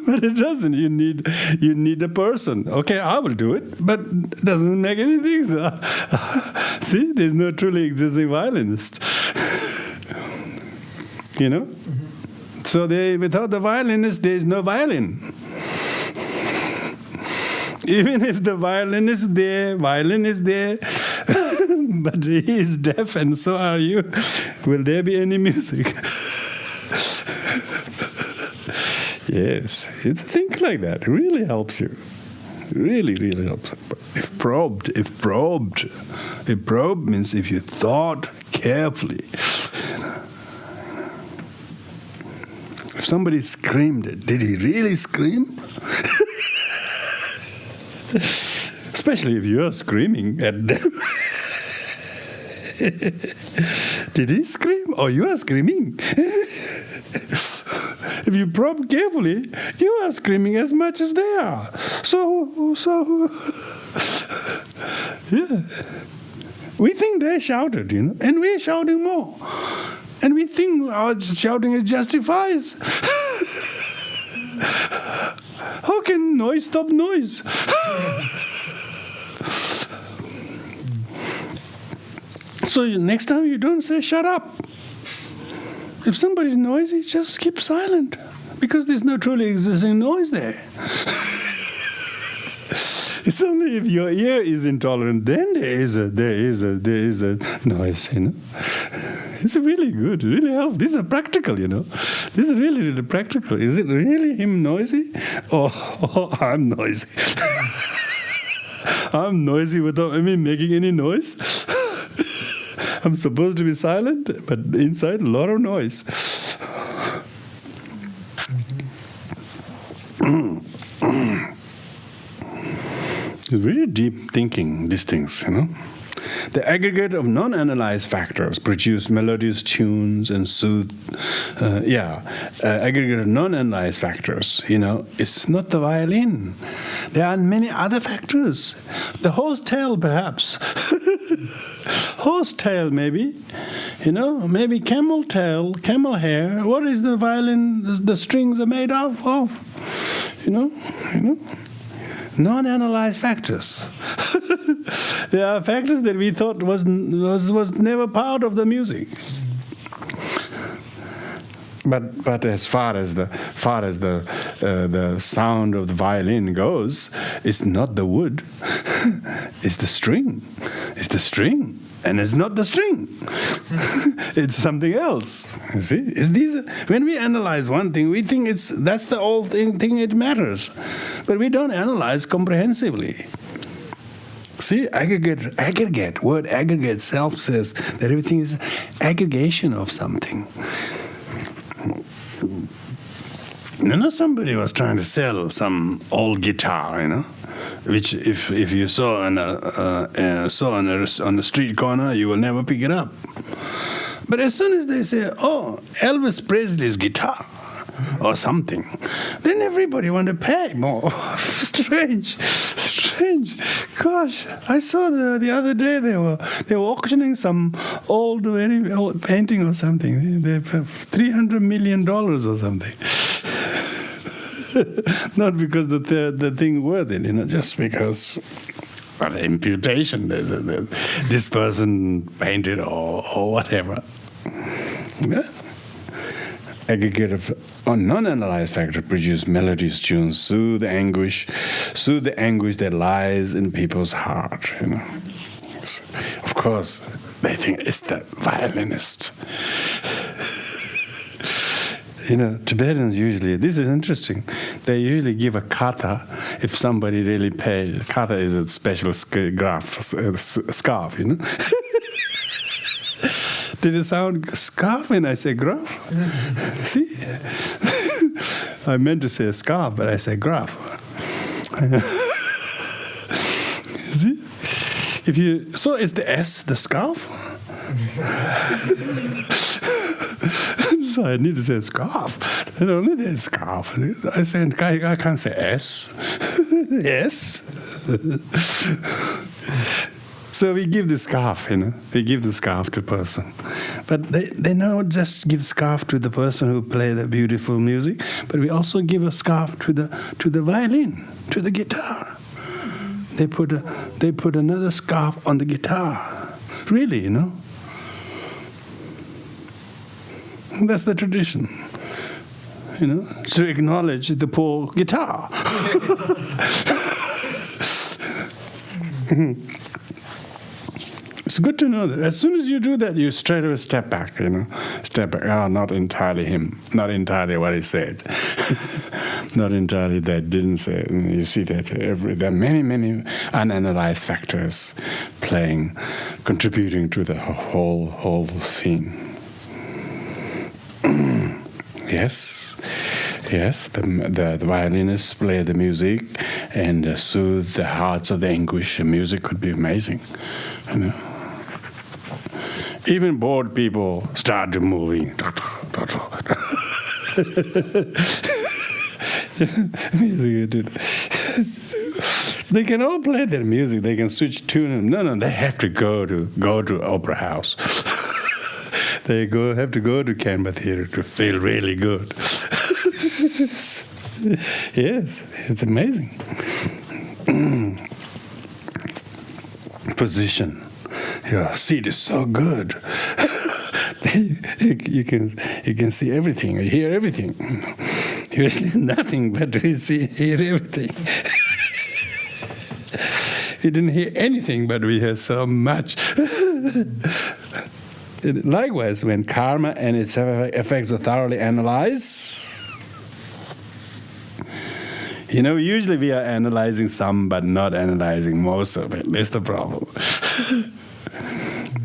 But it doesn't. You need a person. Okay, I will do it, but it doesn't make anything. See, there's no truly existing violinist. You know? Mm-hmm. So without the violinist, there is no violin. Even if the violin is there, but he is deaf and so are you, will there be any music? Yes, it's a thing like that. It really helps you. Really, really helps. But if probed means if you thought carefully. If somebody screamed, did he really scream? Especially if you're screaming at them. Did he scream or you are screaming? If you probe carefully, you are screaming as much as they are. So, yeah. We think they shouted, and we're shouting more. And we think our shouting it justifies. How can noise stop noise? So next time you don't say shut up. If somebody's noisy, just keep silent, because there's no truly existing noise there. It's only if your ear is intolerant, then there is a noise. It's really good. It really helps. These are practical. This is really, really practical. Is it really him noisy, or I'm noisy? I'm noisy without making any noise. I'm supposed to be silent, but inside a lot of noise. It's really deep thinking, these things, The aggregate of non-analyzed factors produce melodious tunes and soothe. Aggregate of non-analyzed factors, it's not the violin. There are many other factors. The horse tail, perhaps. Horse tail, maybe. Maybe camel tail, camel hair. What is the violin? The strings are made of? Non-analyzed factors. There are factors that we thought was never part of the music. But as far as the sound of the violin goes, it's not the wood. It's the string. It's the string. And it's not the string. It's something else. You see? When we analyze one thing, we think that's the whole thing it matters. But we don't analyze comprehensively. See, aggregate. Word aggregate self says that everything is aggregation of something. Somebody was trying to sell some old guitar, which if you saw on the street corner, you will never pick it up. But as soon as they say, "Oh, Elvis Presley's guitar," or something, then everybody want to pay more. Strange. Gosh, I saw the other day they were auctioning some very old painting or something. They have $300 million or something. Not because the thing worth it, just because of the imputation this person painted or whatever. Yeah? Aggregate of non-analyzed factors produce melodious tunes, soothe the anguish that lies in people's heart. Of course, they think it's the violinist. Tibetans usually, this is interesting, they usually give a kata if somebody really paid. Kata is a special scarf. Did it sound scarf when I say graph? See? I meant to say a scarf, but I say graph. See? So is the S the scarf? So I need to say scarf. And only there's scarf. I can't say S. Yes. So we give the scarf, we give the scarf to a person. But they not just give scarf to the person who play the beautiful music, but we also give a scarf to the violin, to the guitar. They put another scarf on the guitar. Really, That's the tradition. To acknowledge the poor guitar. It's good to know that. As soon as you do that, you straight away step back, Step back. Not entirely him. Not entirely what he said. Not entirely that didn't say it. You see that there are many, many unanalyzed factors contributing to the whole scene. Yes, the violinists play the music and soothe the hearts of the anguish. The music could be amazing, Even bored people start to moving. They can all play their music. They can switch tune. No, they have to go to opera house. They have to go to Canberra Theatre to feel really good. Yes, it's amazing. Position. Your seat is so good. You can see everything, you hear everything. Usually nothing, but we hear everything. We didn't hear anything, but we hear so much. Likewise, when karma and its effects are thoroughly analyzed, usually we are analyzing some, but not analyzing most of it. That's the problem.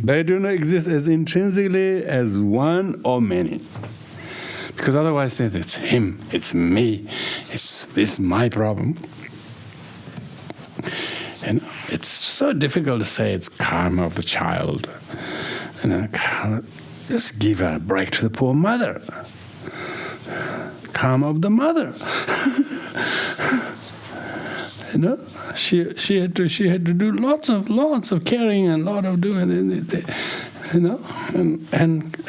They do not exist as intrinsically as one or many. Because otherwise, it's him, it's me, this is my problem. And it's so difficult to say it's karma of the child. Just give a break to the poor mother. Karma of the mother. She had to do lots of caring and lot of doing,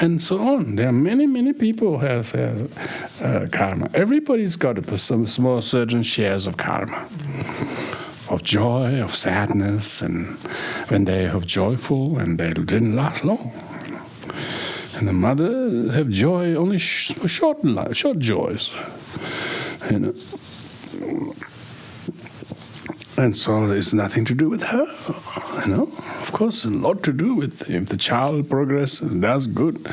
and so on. There are many people who have karma. Everybody's got some small certain shares of karma. Of joy, of sadness, and when they have joyful, and they didn't last long. And the mother have joy only short joys, And so there's nothing to do with her, Of course, a lot to do with if the child progresses, that's good.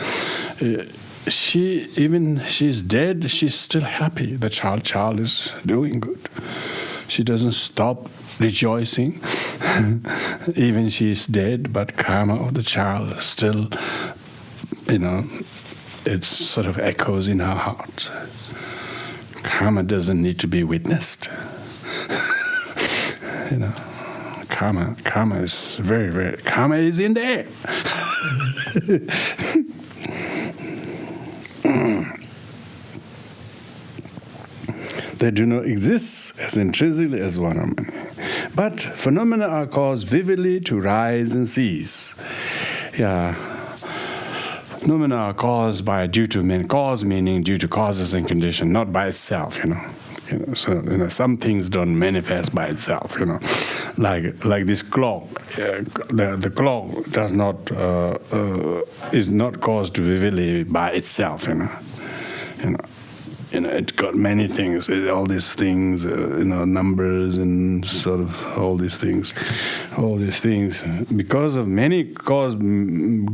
She's dead, she's still happy. The child is doing good. She doesn't stop rejoicing. Even she's dead, but karma of the child still, it sort of echoes in her heart. Karma doesn't need to be witnessed. Karma is very, karma is in the air. They do not exist as intrinsically as one or many. But phenomena are caused vividly to rise and cease. Phenomena are caused due to men. Cause meaning due to causes and conditions, not by itself, So some things don't manifest by itself, Like this clock. The clock does not is not caused vividly by itself, It got many things, all these things, numbers and sort of all these things. Because of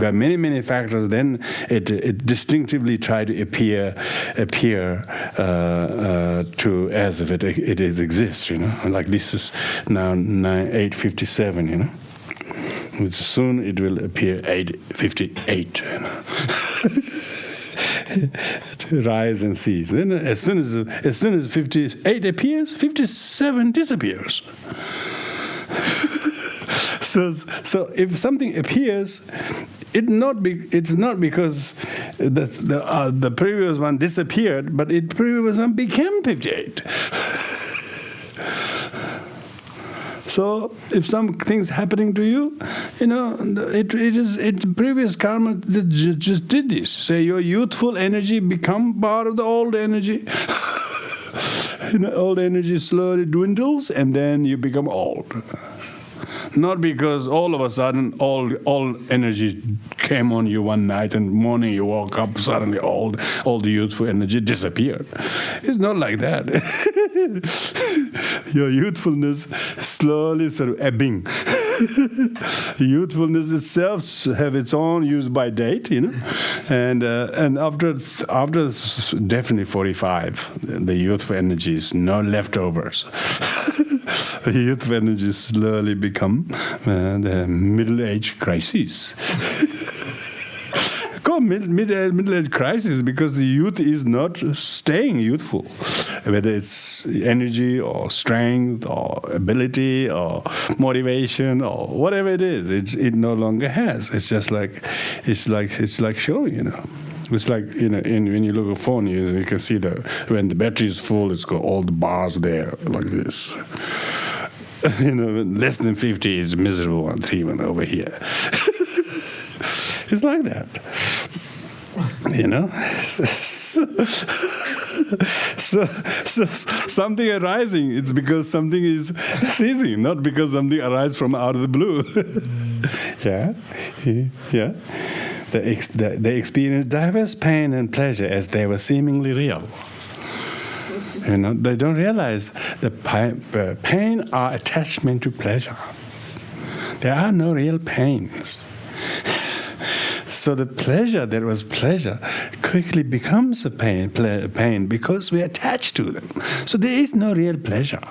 got many factors, then it distinctively tried to appear to as if it exists, Like this is now 8:57, Soon it will appear 8:58, to rise and cease. Then as soon as 58 appears, 57 disappears. So if something appears, it's not because the previous one disappeared, but the previous one became 58. So if something's happening to you, it previous karma that just did this. Say your youthful energy become part of the old energy. Old energy slowly dwindles, and then you become old. Not because all of a sudden all energy came on you one night and morning you woke up, suddenly all the youthful energy disappeared. It's not like that. Your youthfulness slowly sort of ebbing. Youthfulness itself have its own use by date, and after definitely 45, the youthful energy is no leftovers. The youthful energy slowly become the middle-age crisis. Called middle-age crisis because the youth is not staying youthful, whether it's energy or strength or ability or motivation or whatever it is. It no longer has. It's just like it's like showing, It's like when you look at a phone, you can see when the battery is full, it's got all the bars there like this. Less than 50 is miserable one, 3 one over here. It's like that, So something arising, it's because something is ceasing, not because something arises from out of the blue. Yeah. They experience diverse pain and pleasure as they were seemingly real. They don't realize the pain are attachment to pleasure. There are no real pains. So the pleasure that was pleasure quickly becomes a pain because we attach to them. So there is no real pleasure.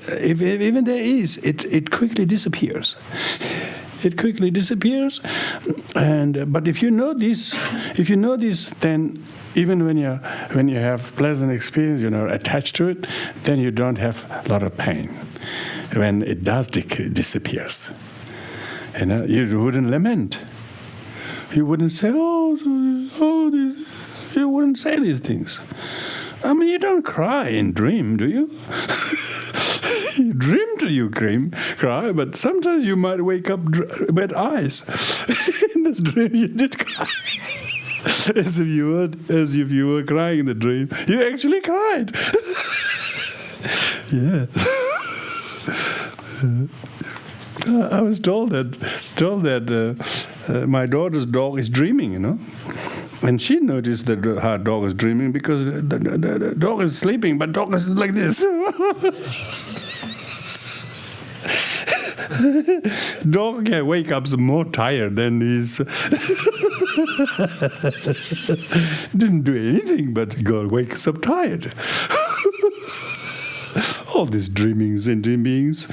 If even there is, it quickly disappears. It quickly disappears, but if you know this, then even when you have pleasant experience, attached to it, then you don't have a lot of pain. When it does disappears, you wouldn't lament. You wouldn't say, you wouldn't say these things. I mean, you don't cry in dream, do you? You dream till you cry, but sometimes you might wake up wet eyes. In this dream, you did cry. As if you were crying in the dream. You actually cried. Yeah. I was told that my daughter's dog is dreaming, and she noticed that her dog is dreaming because the dog is sleeping, but dog is like this. Dog can wake up more tired than he's didn't do anything but go wakes up tired. All these dreamings and dream beings.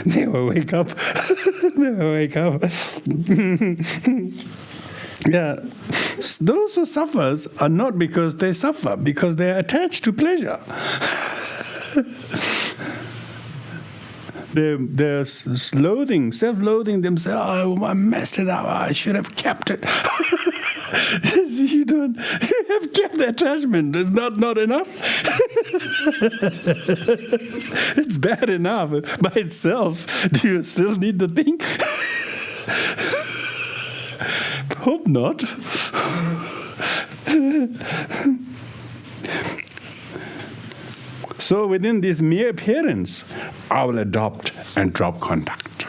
Never wake up. Never wake up. Yeah. Those who suffer are not because they suffer, because they are attached to pleasure. They're self-loathing themselves. Oh, I messed it up. I should have kept it. You have kept the attachment. It's not enough. It's bad enough by itself. Do you still need the thing? Hope not. So within this mere appearance, I will adopt and drop contact.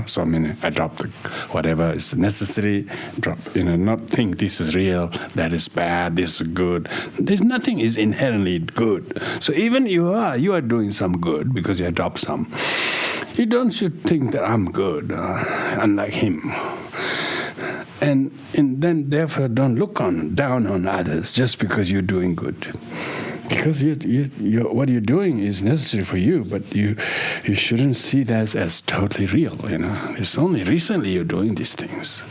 So adopt whatever is necessary, drop, not think this is real, that is bad, this is good. There's nothing is inherently good. So even you are doing some good because you adopt some. You should think that I'm good, unlike him. And then therefore don't look down on others just because you're doing good. Because what you're doing is necessary for you, but you shouldn't see that as totally real. It's only recently you're doing these things.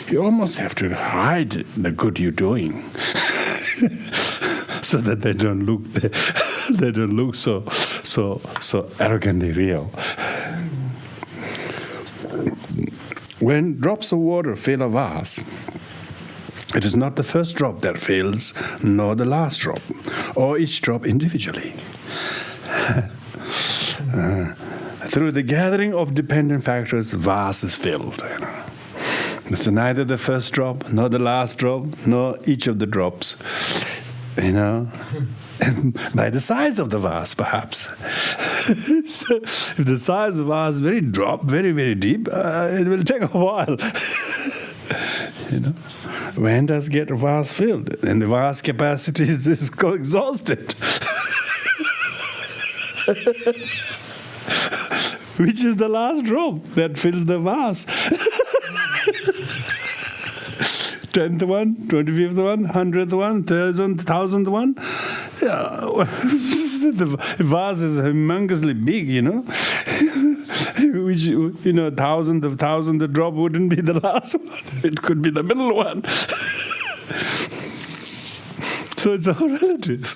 You almost have to hide the good you're doing, so that they don't look so arrogantly real. When drops of water fill a vase, it is not the first drop that fails, nor the last drop, or each drop individually. Through the gathering of dependent factors, vase is filled. It's neither the first drop, nor the last drop, nor each of the drops. By the size of the vase, perhaps. So if the size of the vase is very very deep, it will take a while. When does get a vase filled? And the vase capacity is exhausted. Which is the last drop that fills the vase? 10th one, 25th one, 100th one, 1,000th one. Yeah. The vase is humongously big, Which, 1,000th drop wouldn't be the last one. It could be the middle one. So it's all relative.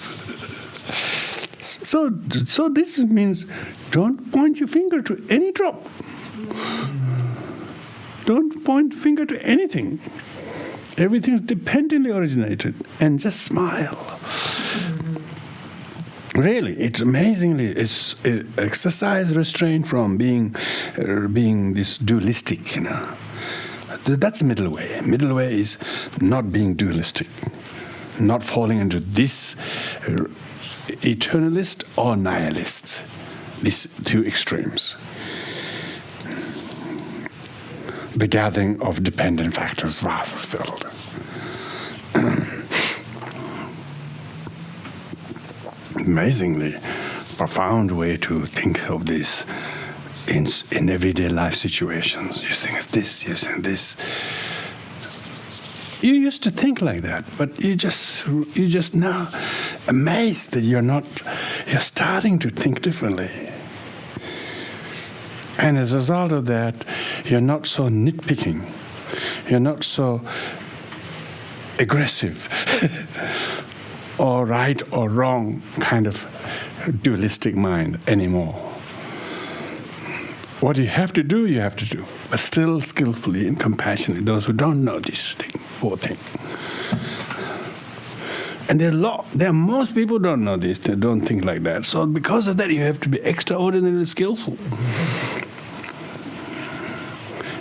So this means don't point your finger to any drop. Don't point finger to anything. Everything is dependently originated, and just smile. Really, it's amazingly, it's exercise restraint from being this dualistic. That's middle way. Middle way is not being dualistic, not falling into this eternalist or nihilist. These two extremes. The gathering of dependent factors, vase is filled. Amazingly profound way to think of this in everyday life situations. You think of this, you think this. You used to think like that, but you just now amazed that you're starting to think differently. And as a result of that, you're not so nitpicking. You're not so aggressive or right or wrong kind of dualistic mind anymore. What you have to do, but still skillfully and compassionately. Those who don't know this thing, poor thing. And there are most people don't know this, they don't think like that. So because of that, you have to be extraordinarily skillful.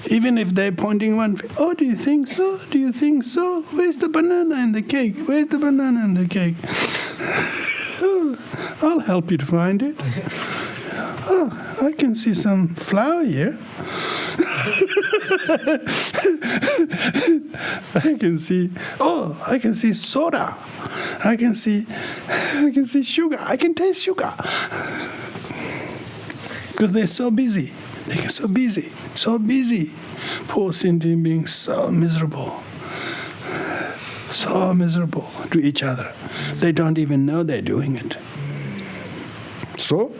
Even if they're pointing one finger, oh, do you think so? Do you think so? Where's the banana and the cake? Where's the banana and the cake? Oh, I'll help you to find it. Oh, I can see some flour here. I can see soda. I can see sugar. I can taste sugar. Because they're so busy. They get so busy. Poor sentient beings, so miserable to each other. They don't even know they're doing it. So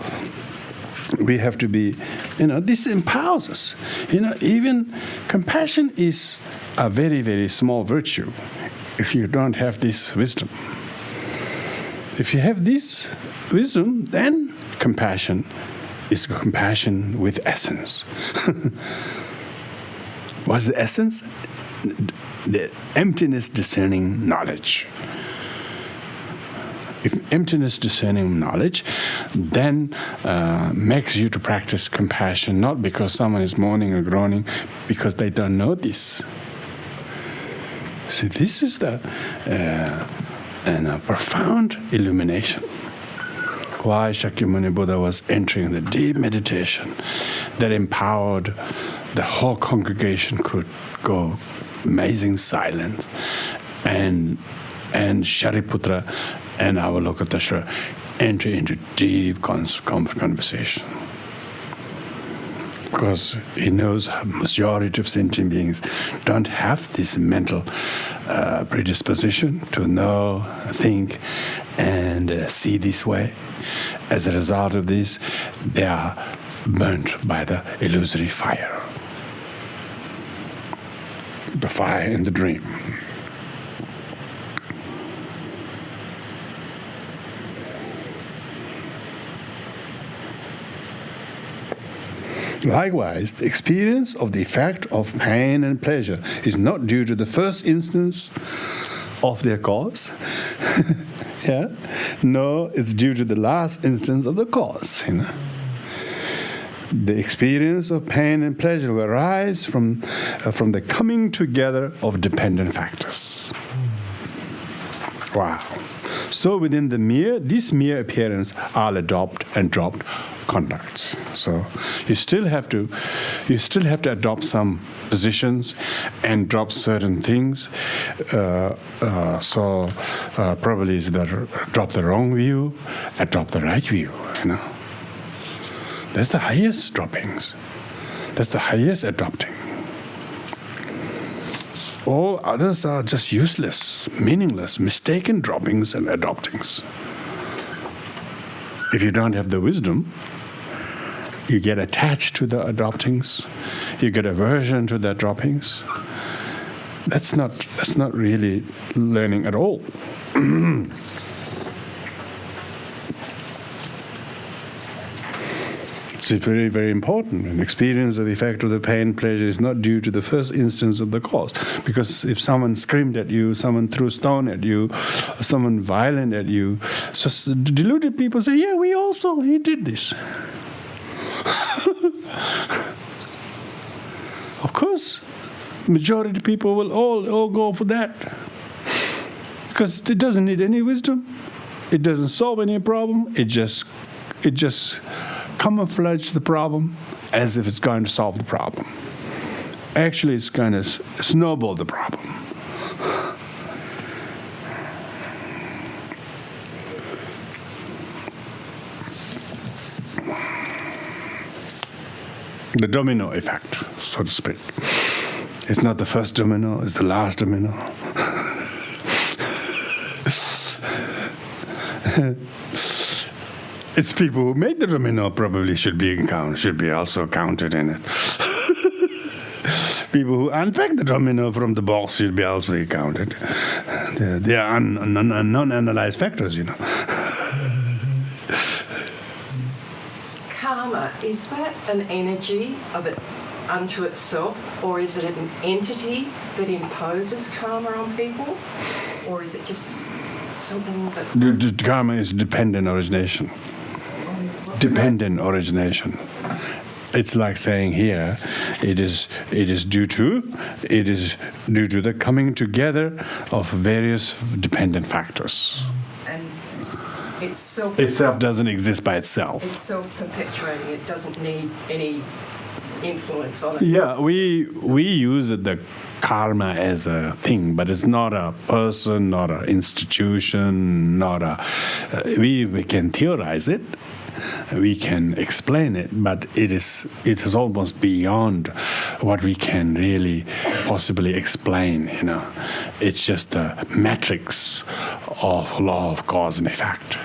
we have to be, this empowers us. Even compassion is a very, very small virtue if you don't have this wisdom. If you have this wisdom, then compassion is compassion with essence. What's the essence? The emptiness discerning knowledge. If emptiness discerning knowledge then makes you to practice compassion, not because someone is moaning or groaning, because they don't know this. See, this is the profound illumination. Why Shakyamuni Buddha was entering the deep meditation that empowered the whole congregation could go amazing silent, and Shariputra and Avalokiteshvara enter into deep conversation. Because he knows majority of sentient beings don't have this mental predisposition to know, think, and see this way. As a result of this, they are burnt by the illusory fire. The fire in the dream. Likewise, the experience of the effect of pain and pleasure is not due to the first instance of their cause. Yeah? No, it's due to the last instance of the cause, you know. The experience of pain and pleasure will arise from the coming together of dependent factors. Wow. So within this mere appearance, I'll adopt and drop conducts. So you still have to adopt some positions and drop certain things. Probably is drop the wrong view, adopt the right view. You know, that's the highest droppings. That's the highest adopting. All others are just useless, meaningless, mistaken droppings and adoptings. If you don't have the wisdom, you get attached to the adoptings, you get aversion to the droppings. That's not really learning at all. It's very, very important. An experience of the effect of the pain, pleasure is not due to the first instance of the cause. Because if someone screamed at you, someone threw a stone at you, someone violent at you, so deluded people say, yeah, he did this. Of course, majority of people will all go for that. Because it doesn't need any wisdom. It doesn't solve any problem. It just camouflage the problem as if it's going to solve the problem. Actually, it's going to snowball the problem. The domino effect, so to speak. It's not the first domino, it's the last domino. It's people who made the domino probably should be also counted in it. People who unpack the domino from the box should be also counted. They are non-analyzed factors, you know. Karma, is that an energy of it unto itself, or is it an entity that imposes karma on people, or is it just something that... Karma is dependent origination. Dependent origination. It's like saying here, it is due to the coming together of various dependent factors. And itself doesn't exist by itself. It's self-perpetuating. It doesn't need any influence on it. Yeah, we use the karma as a thing, but it's not a person, not an institution, we can theorize it. We can explain it, but it is almost beyond what we can really possibly explain. You know, it's just the matrix of law of cause and effect.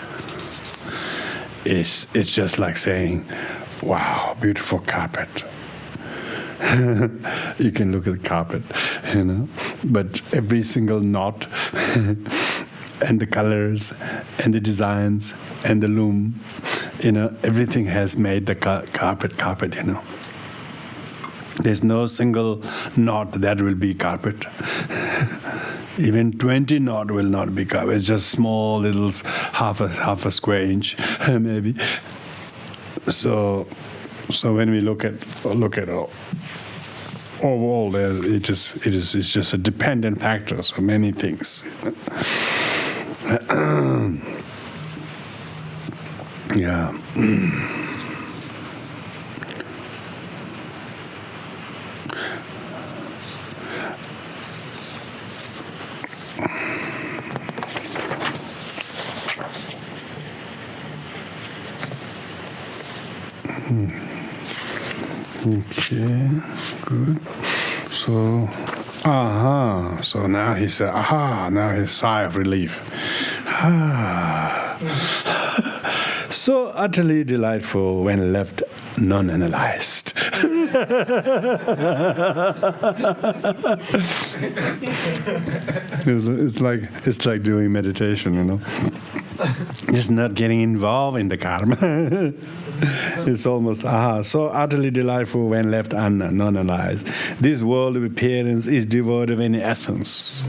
It's just like saying, "Wow, beautiful carpet." You can look at the carpet, you know, but every single knot and the colors and the designs and the loom, you know, everything has made the carpet, you know. There's no single knot that will be carpet. Even 20 knot will not be carpet. It's just small little half a square inch, maybe. So when we look at overall, it's just a dependent factor. So many things. Yeah. Okay, good. So, so now he said, now his sigh of relief. So utterly delightful when left non-analyzed. It's like doing meditation, you know. Just not getting involved in the karma. It's almost so utterly delightful when left non-analyzed. This world of appearance is devoid of any essence.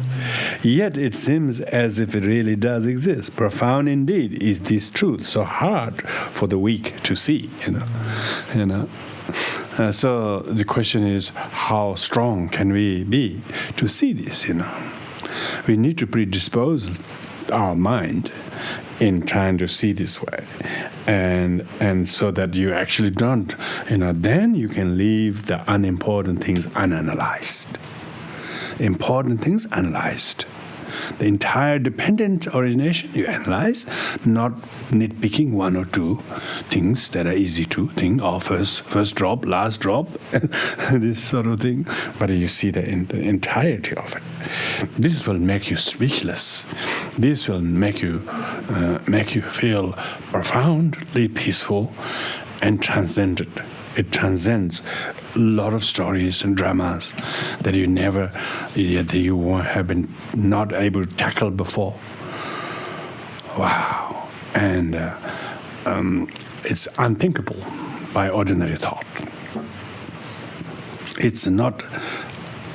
Yet it seems as if it really does exist. Profound indeed is this truth, so hard for the weak to see. So the question is, how strong can we be to see this? We need to predispose our mind in trying to see this way, and so that you actually don't, then you can leave the unimportant things unanalyzed. Important things analyzed. The entire dependent origination you analyze, not nitpicking one or two things that are easy to think of, first drop, last drop, this sort of thing. But you see the entirety of it. This will make you speechless. This will make you feel profoundly peaceful and transcended. It transcends a lot of stories and dramas that you have been not able to tackle before. Wow. And it's unthinkable by ordinary thought. It's not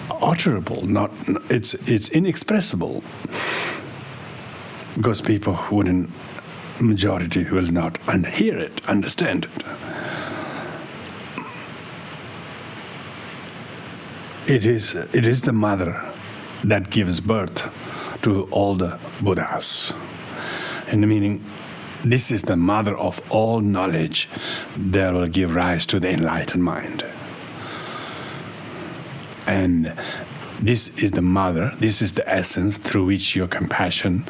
utterable, it's inexpressible, because majority will not hear it, understand it. It is the mother that gives birth to all the Buddhas. And meaning, this is the mother of all knowledge that will give rise to the enlightened mind. And this is the mother, this is the essence through which your compassion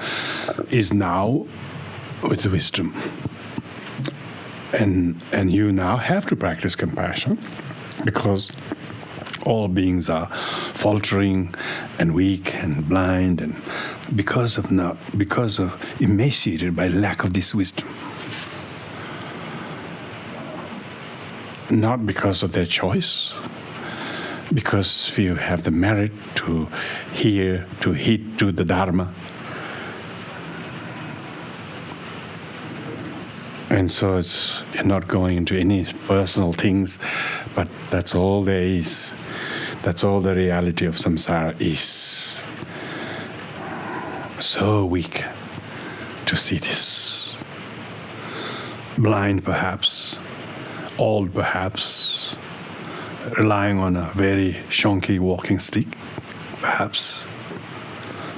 is now with wisdom. And you now have to practice compassion, because all beings are faltering and weak and blind, and because of emaciated by lack of this wisdom. Not because of their choice, because few have the merit to hear, to heed to the Dharma. And so you're not going into any personal things, but that's all there is. That's all the reality of samsara is. So weak to see this. Blind perhaps, old perhaps, relying on a very shonky walking stick perhaps.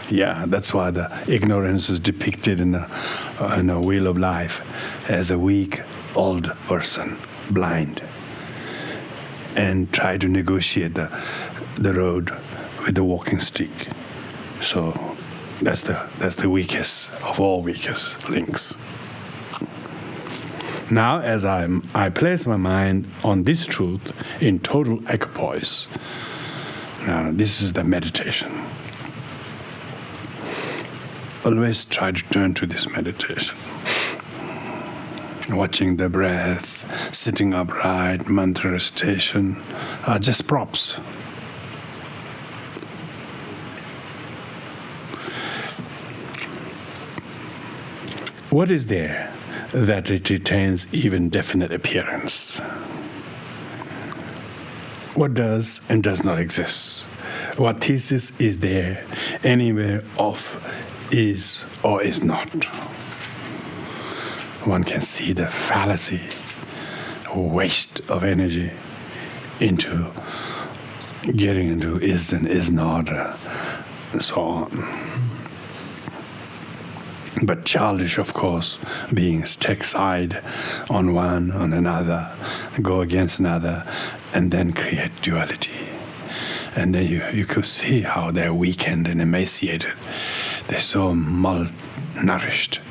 Yeah, that's why the ignorance is depicted in the wheel of life as a weak old person, blind, and try to negotiate the road with the walking stick. So that's the weakest of all weakest links. Now, as I place my mind on this truth in total equipoise, now this is the meditation. Always try to turn to this meditation. Watching the breath, sitting upright, mantra recitation are just props. What is there that it retains even definite appearance? What does and does not exist? What thesis is there anywhere of is or is not? One can see the fallacy, waste of energy into getting into is and is not, and so on. But childish, of course, beings take side on one, on another, go against another, and then create duality. And then you could see how they're weakened and emaciated. They're so malnourished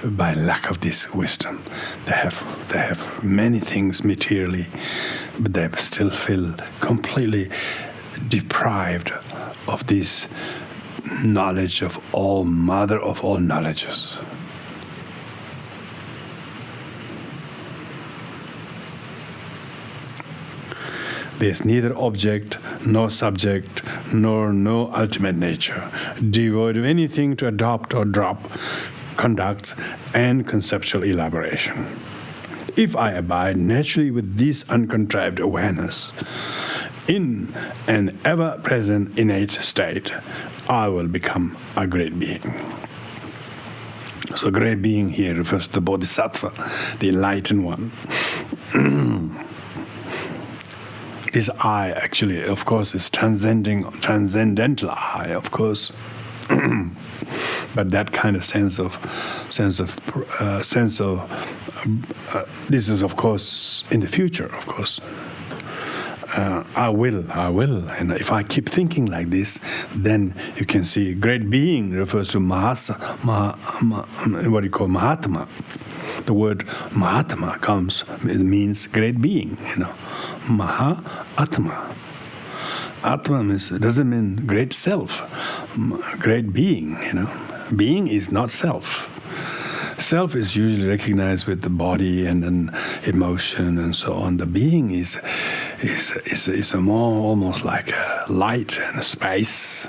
by lack of this wisdom. They have many things materially, but they still feel completely deprived of this knowledge of all, mother of all knowledges. There's neither object, nor subject, nor no ultimate nature, devoid of anything to adopt or drop, conducts, and conceptual elaboration. If I abide naturally with this uncontrived awareness in an ever-present innate state, I will become a great being. So great being here refers to the bodhisattva, the enlightened one. This I actually, of course, is transcendental I, of course. But that kind of sense of this is, of course, in the future, of course. I will. And if I keep thinking like this, then you can see great being refers to what you call Mahatma. The word Mahatma it means great being, Mahatma. Atma doesn't mean great self, great being, Being is not self. Self is usually recognized with the body and then emotion and so on. The being is a more almost like a light and a space,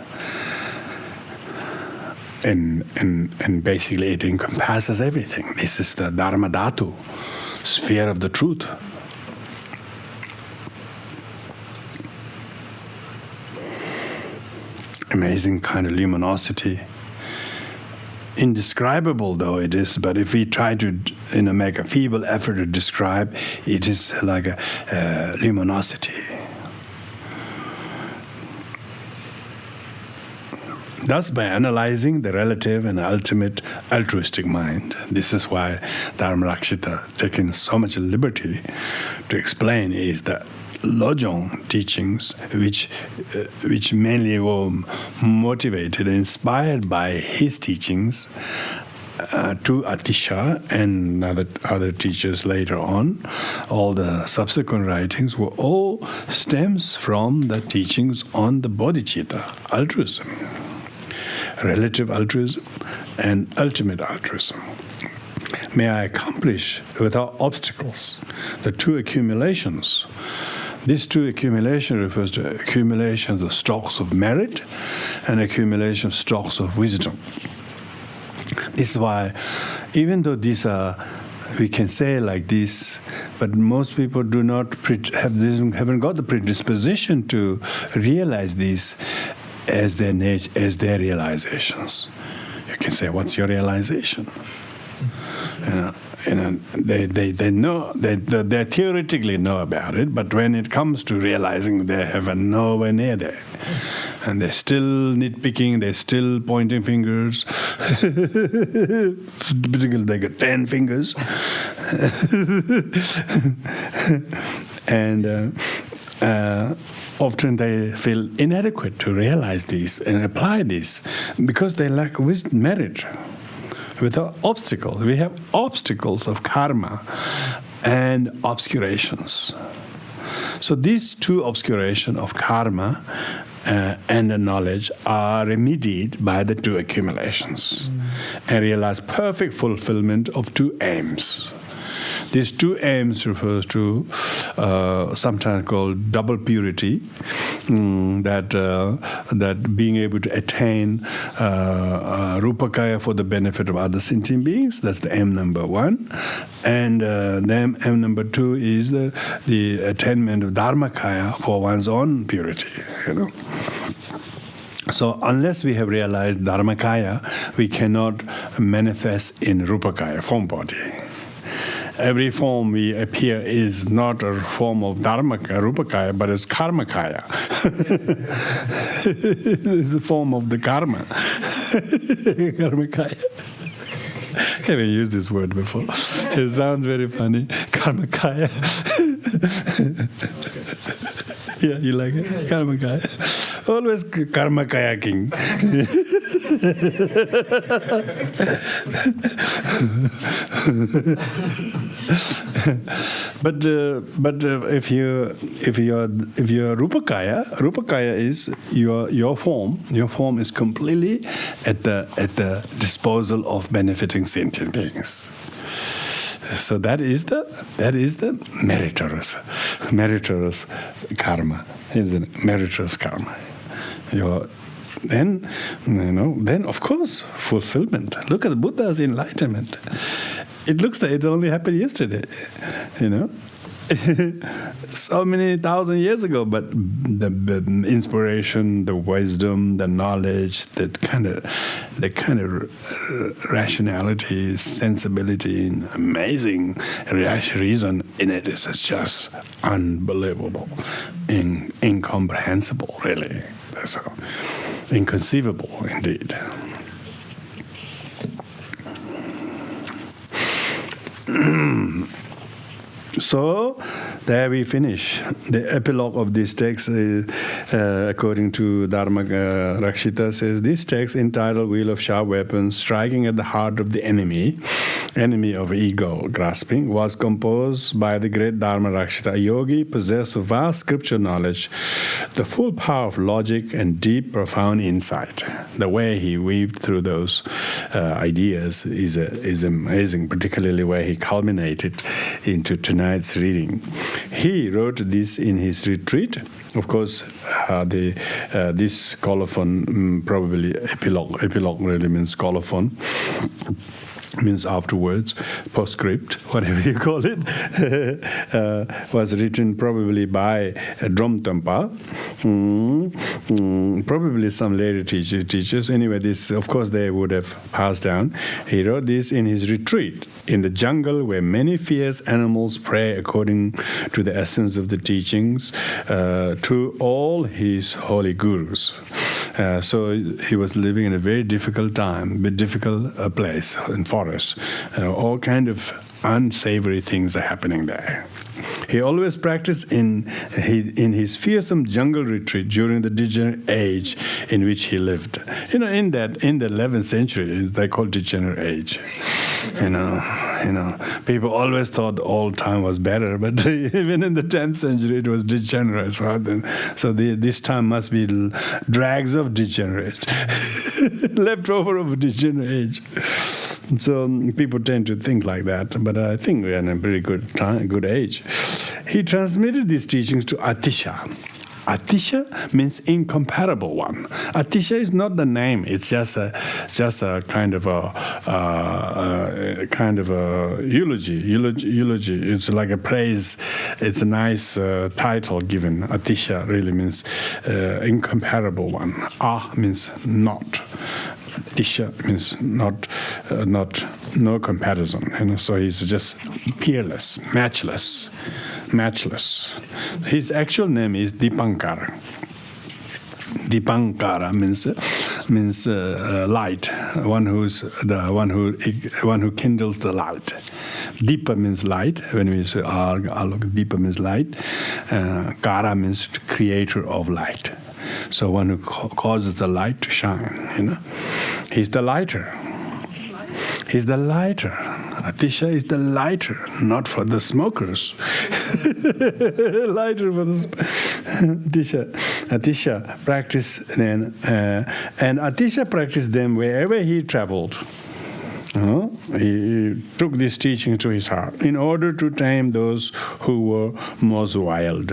and basically it encompasses everything. This is the Dharma Dhatu, sphere of the truth. Amazing kind of luminosity. Indescribable though it is, but if we try to make a feeble effort to describe, it is like a luminosity. Thus, by analyzing the relative and ultimate altruistic mind, this is why Dharmarakshita taking so much liberty to explain is that Lojong teachings, which mainly were motivated and inspired by his teachings to Atisha and other teachers later on, all the subsequent writings were all stems from the teachings on the bodhicitta, altruism, relative altruism, and ultimate altruism. May I accomplish without obstacles the two accumulations. These two accumulation refers to accumulations of stocks of merit and accumulation of stocks of wisdom. This is why, even though these are, we can say like this, but most people do not haven't got the predisposition to realize these as their realizations. You can say, "What's your realization?" They know, they theoretically know about it, but when it comes to realizing, they have nowhere near there. And they're still nitpicking, they're still pointing fingers. Particularly they got 10 fingers. And often they feel inadequate to realize these and apply these because they lack wisdom, merit. Without obstacles. We have obstacles of karma and obscurations. So these two obscurations of karma and the knowledge are remedied by the two accumulations and realize perfect fulfillment of two aims. These two aims refers to sometimes called double purity, that being able to attain rupakaya for the benefit of other sentient beings. That's the aim number one, and then aim number two is the attainment of dharmakaya for one's own purity. So unless we have realized dharmakaya, we cannot manifest in rupakaya, form body. Every form we appear is not a form of dharmakaya, rupakaya, but it's karmakaya. It's a form of the karma. Karmakaya. I haven't used this word before. It sounds very funny. Karmakaya. Yeah, you like it? Karmakaya. Always karmakaya king. But if you're rupakaya is your form. Your form is completely at the disposal of benefiting sentient beings. So that is the meritorious karma, isn't it? Meritorious karma. then of course, fulfillment. Look at the Buddha's enlightenment. It looks like it only happened yesterday, so many thousand years ago, but the inspiration, the wisdom, the knowledge, the kind of rationality, sensibility, amazing reason in it is just unbelievable, incomprehensible, really. So inconceivable indeed. So there we finish. The epilogue of this text, according to Dharmarakshita, says, this text entitled Wheel of Sharp Weapons, striking at the heart of the enemy of ego grasping, was composed by the great Dharmarakshita, a yogi possessed of vast scripture knowledge, the full power of logic and deep, profound insight. The way he weaved through those ideas is amazing, particularly where he culminated into tonight's reading. He wrote this in his retreat. Of course, this colophon, probably epilogue really means colophon, means afterwards, postscript, whatever you call it, was written probably by Thangpa, probably some later teachers. Anyway, this, of course, they would have passed down. He wrote this in his retreat in the jungle where many fierce animals prey according to the essence of the teachings to all his holy gurus. So he was living in a very difficult time, a difficult place in forest. All kind of unsavory things are happening there. He always practiced in his fearsome jungle retreat during the degenerate age in which he lived. In the 11th century, they called degenerate age. People always thought old time was better, but even in the 10th century, it was degenerate. So this time must be drags of degenerate, leftover of degenerate age. So people tend to think like that, but I think we're in a pretty good age. He transmitted these teachings to Atisha. Atisha means incomparable one. Atisha is not the name; it's just a kind of a eulogy. Eulogy. It's like a praise. It's a nice title given. Atisha really means incomparable one. Means not. Atisha means not, no comparison. So he's just peerless, matchless. His actual name is Dipankara. Dipankara means light, one who kindles the light. Deepa means light. When we say Deepa means light. Kara means creator of light. So one who causes the light to shine. He's the lighter. He's the lighter. Atisha is the lighter, not for the smokers. Lighter for the Atisha practiced then, and Atisha practiced them wherever he traveled. He took this teaching to his heart in order to tame those who were most wild.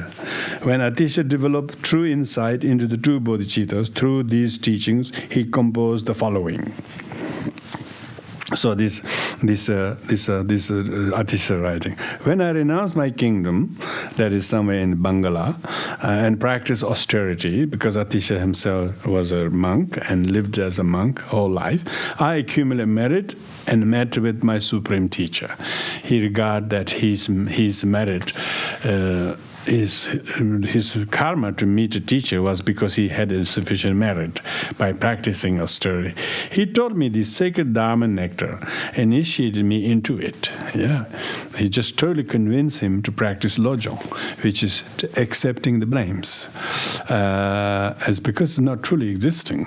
When Atisha developed true insight into the two bodhicittas through these teachings, he composed the following. So this Atisha writing. When I renounced my kingdom, that is somewhere in Bangla, and practiced austerity, because Atisha himself was a monk and lived as a monk whole life, I accumulated merit and met with my supreme teacher. He regarded that his merit, his karma to meet a teacher was because he had sufficient merit by practicing austerity. He taught me the sacred Dharma nectar, initiated me into it. Yeah, he just totally convinced him to practice lojong, which is accepting the blames, as because it's not truly existing,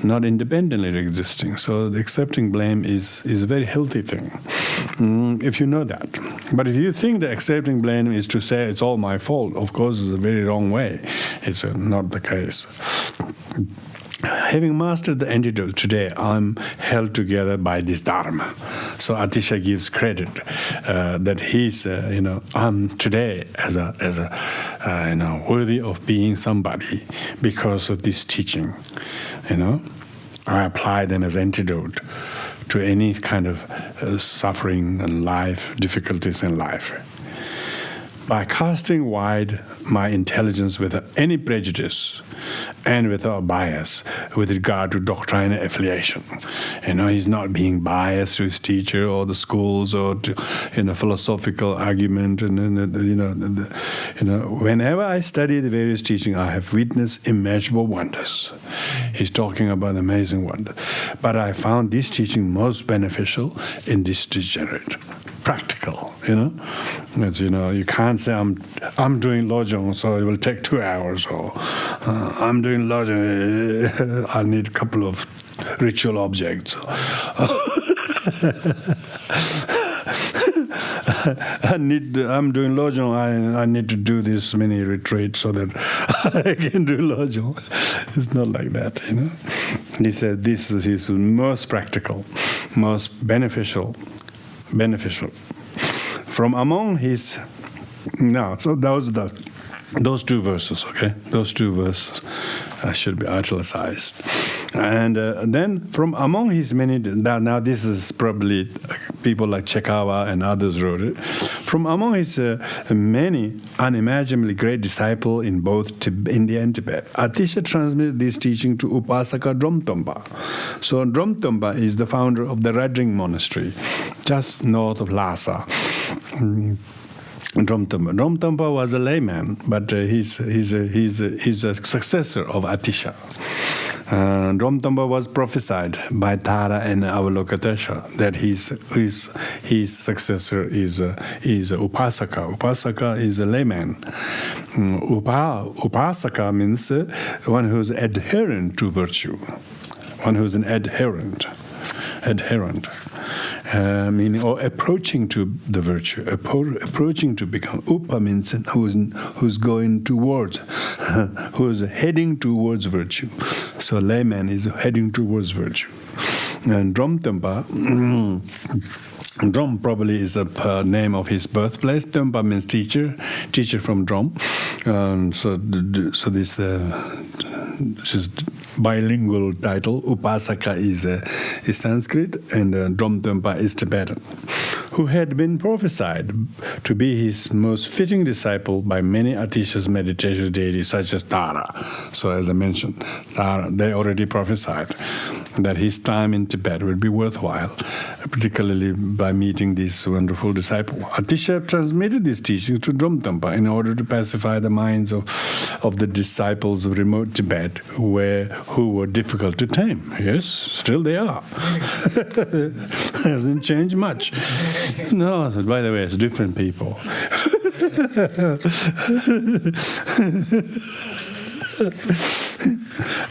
not independently existing. So the accepting blame is a very healthy thing, if you know that. But if you think that accepting blame is to say it's all my fault, of course, it's a very wrong way. It's not the case. having mastered the antidote today, I'm held together by this Dharma. So Atisha gives credit that he's, I'm today as a worthy of being somebody because of this teaching. I apply them as antidote to any kind of suffering in life, difficulties in life. By casting wide my intelligence without any prejudice and without bias with regard to doctrinal affiliation. He's not being biased to his teacher or the schools or to, philosophical argument. Whenever I study the various teachings, I have witnessed immeasurable wonders. He's talking about amazing wonder. But I found this teaching most beneficial in this degenerate. Practical, As you can't say I'm doing lojong, so it will take 2 hours, or I'm doing lojong, I need a couple of ritual objects. I'm doing lojong, I need to do this many retreats so that I can do lojong. It's not like that, He said this is his most practical, most beneficial. From among his so those two verses, okay? Those two verses should be italicized. And then from among his many, now this is probably people like Chekhawa and others wrote it. From among his many unimaginably great disciples in both India and Tibet, Atisha transmitted this teaching to Upasaka Dromtompa. So Dromtompa is the founder of the Radring Monastery, just north of Lhasa. Dromtompa was a layman, but he's a successor of Atisha. Dromtompa was prophesied by Tara and Avalokitesha that his successor is Upasaka. Upasaka is a layman. Upasaka means one who's adherent to virtue, one who's an adherent. Meaning, or approaching to the virtue, approaching to become. Upa means who's going towards, who's heading towards virtue. So layman is heading towards virtue. And Dromtompa, Drom probably is a name of his birthplace. Tompa means teacher from Drom. So this is bilingual title. Upasaka is Sanskrit and Dromtompa is Tibetan, who had been prophesied to be his most fitting disciple by many Atisha's meditation deities such as Tara. So as I mentioned, Tara, they already prophesied that his time in Tibet would be worthwhile, particularly by meeting this wonderful disciple. Atisha transmitted this teaching to Dromtompa in order to pacify the minds of the disciples of remote Tibet who were difficult to tame. Yes, still they are. Hasn't changed much. No, by the way, it's different people.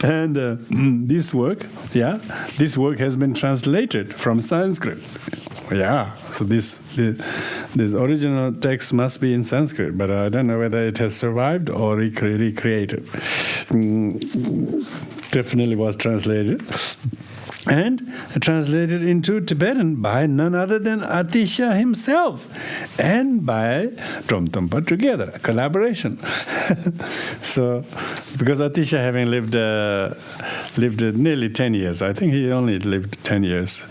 And this work has been translated from Sanskrit. Yeah, so this original text must be in Sanskrit, but I don't know whether it has survived or recreated. Definitely was translated. And translated into Tibetan by none other than Atisha himself and by Dromtompa together, a collaboration. So, because Atisha having lived nearly 10 years, I think he only lived 10 years.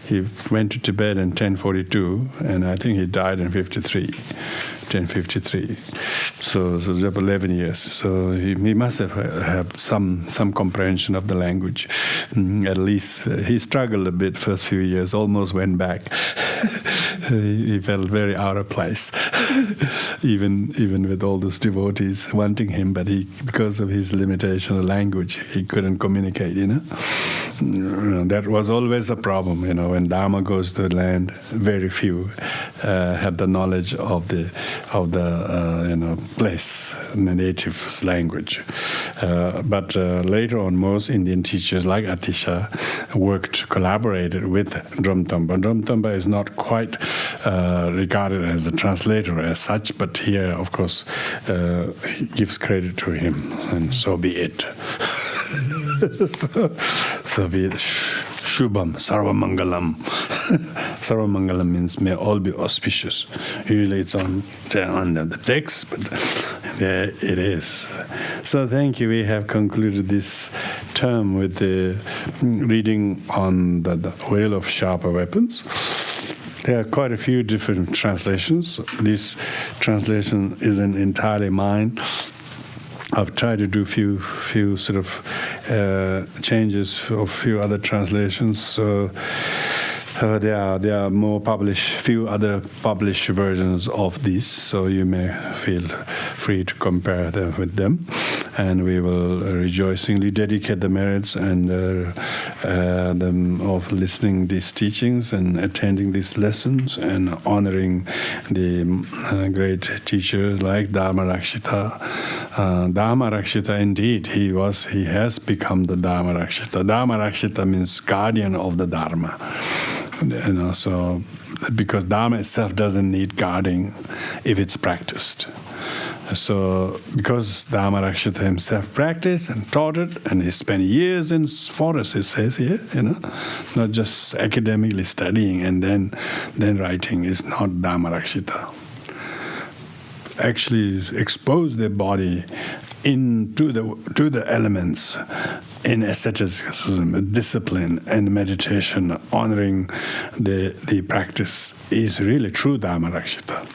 He went to Tibet in 1042, and I think he died in 1053. So 11 years. So he must have some comprehension of the language. At least he struggled a bit first few years, almost went back. He felt very out of place, even with all those devotees wanting him, but because of his limitation of language, he couldn't communicate. That was always a problem. When Dharma goes to the land, very few had the knowledge of the place, the native's language. But later on, most Indian teachers like Atisha collaborated with Dromtompa. Dromtompa is not quite regarded as a translator as such, but here, of course, he gives credit to him, and so be it. So we Shubham, Sarvamangalam. Sarvamangalam means may all be auspicious. Usually it's on the text, but there it is. So thank you. We have concluded this term with the reading on the Whale of Sharper Weapons. There are quite a few different translations. This translation isn't entirely mine. I've tried to do few sort of changes of few other translations. So there are more few other published versions of this. So you may feel free to compare them with them, and we will rejoicingly dedicate the merits and them of listening these teachings and attending these lessons and honoring the great teacher like Dharmarakshita. Dharmarakshita, indeed, he has become the Dharmarakshita. Dharmarakshita means guardian of the Dharma. So because Dharma itself doesn't need guarding if it's practiced. So because Dharmarakshita himself practiced and taught it, and he spent years in forest, it says here, not just academically studying and then writing, is not Dharmarakshita. Actually expose their body to the elements in asceticism, discipline, and meditation, honoring the practice is really true Dharmarakshita.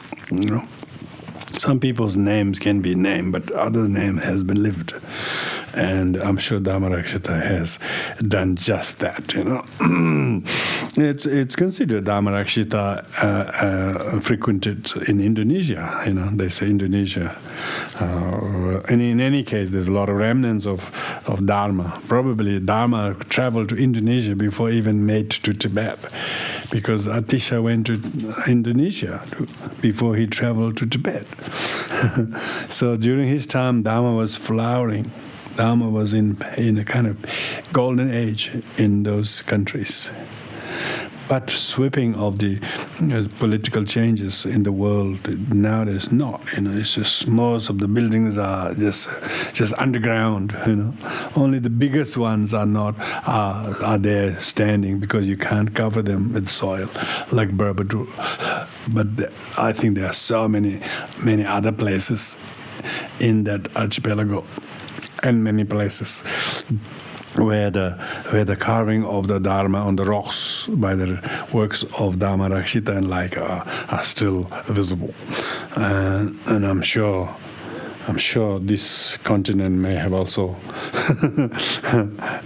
Some people's names can be named, but other name has been lived. And I'm sure Dharmarakshita has done just that, It's considered Dharmarakshita frequented in Indonesia, they say Indonesia. And in any case, there's a lot of remnants of Dharma. Probably Dharma traveled to Indonesia before even made to Tibet, because Atisha went to Indonesia before he traveled to Tibet. So during his time, Dharma was flowering. Dharma was in a kind of golden age in those countries. But sweeping of the political changes in the world nowadays not. It's just most of the buildings are just underground. Only the biggest ones are there standing because you can't cover them with soil, like Borobudur. But I think there are so many other places in that archipelago, and many places where the carving of the Dharma on the rocks by the works of Dharmarakshita and are still visible. And I'm sure this continent may have also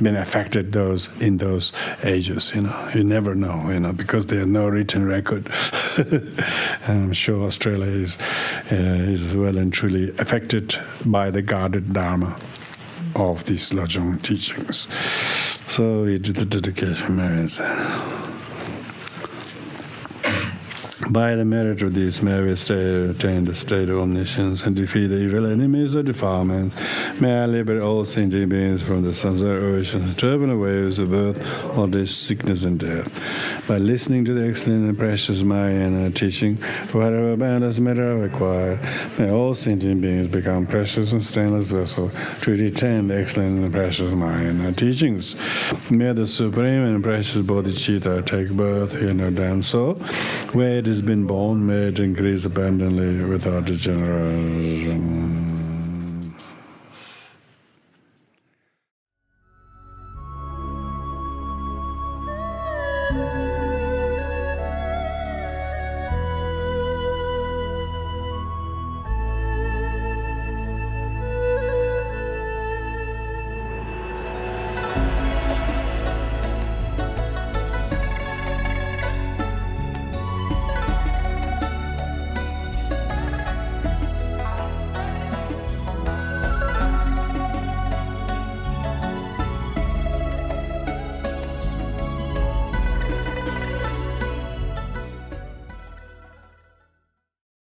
been affected in those ages. You never know. Because there's no written record. And I'm sure Australia is well and truly affected by the guarded Dharma of these Lajong teachings. So we do the dedication merits. By the merit of these, may we attain the state of omniscience and defeat the evil enemies of defilements. May I liberate all sentient beings from the samsara ocean, turbulent waves of birth, old age, sickness, and death. By listening to the excellent and precious Maya and her teaching, for whatever boundless matter I acquire, may all sentient beings become precious and stainless vessels to retain the excellent and precious Maya and her teachings. May the supreme and precious bodhicitta take birth here no damn soul, where it has been born, may it increase abundantly without degeneration.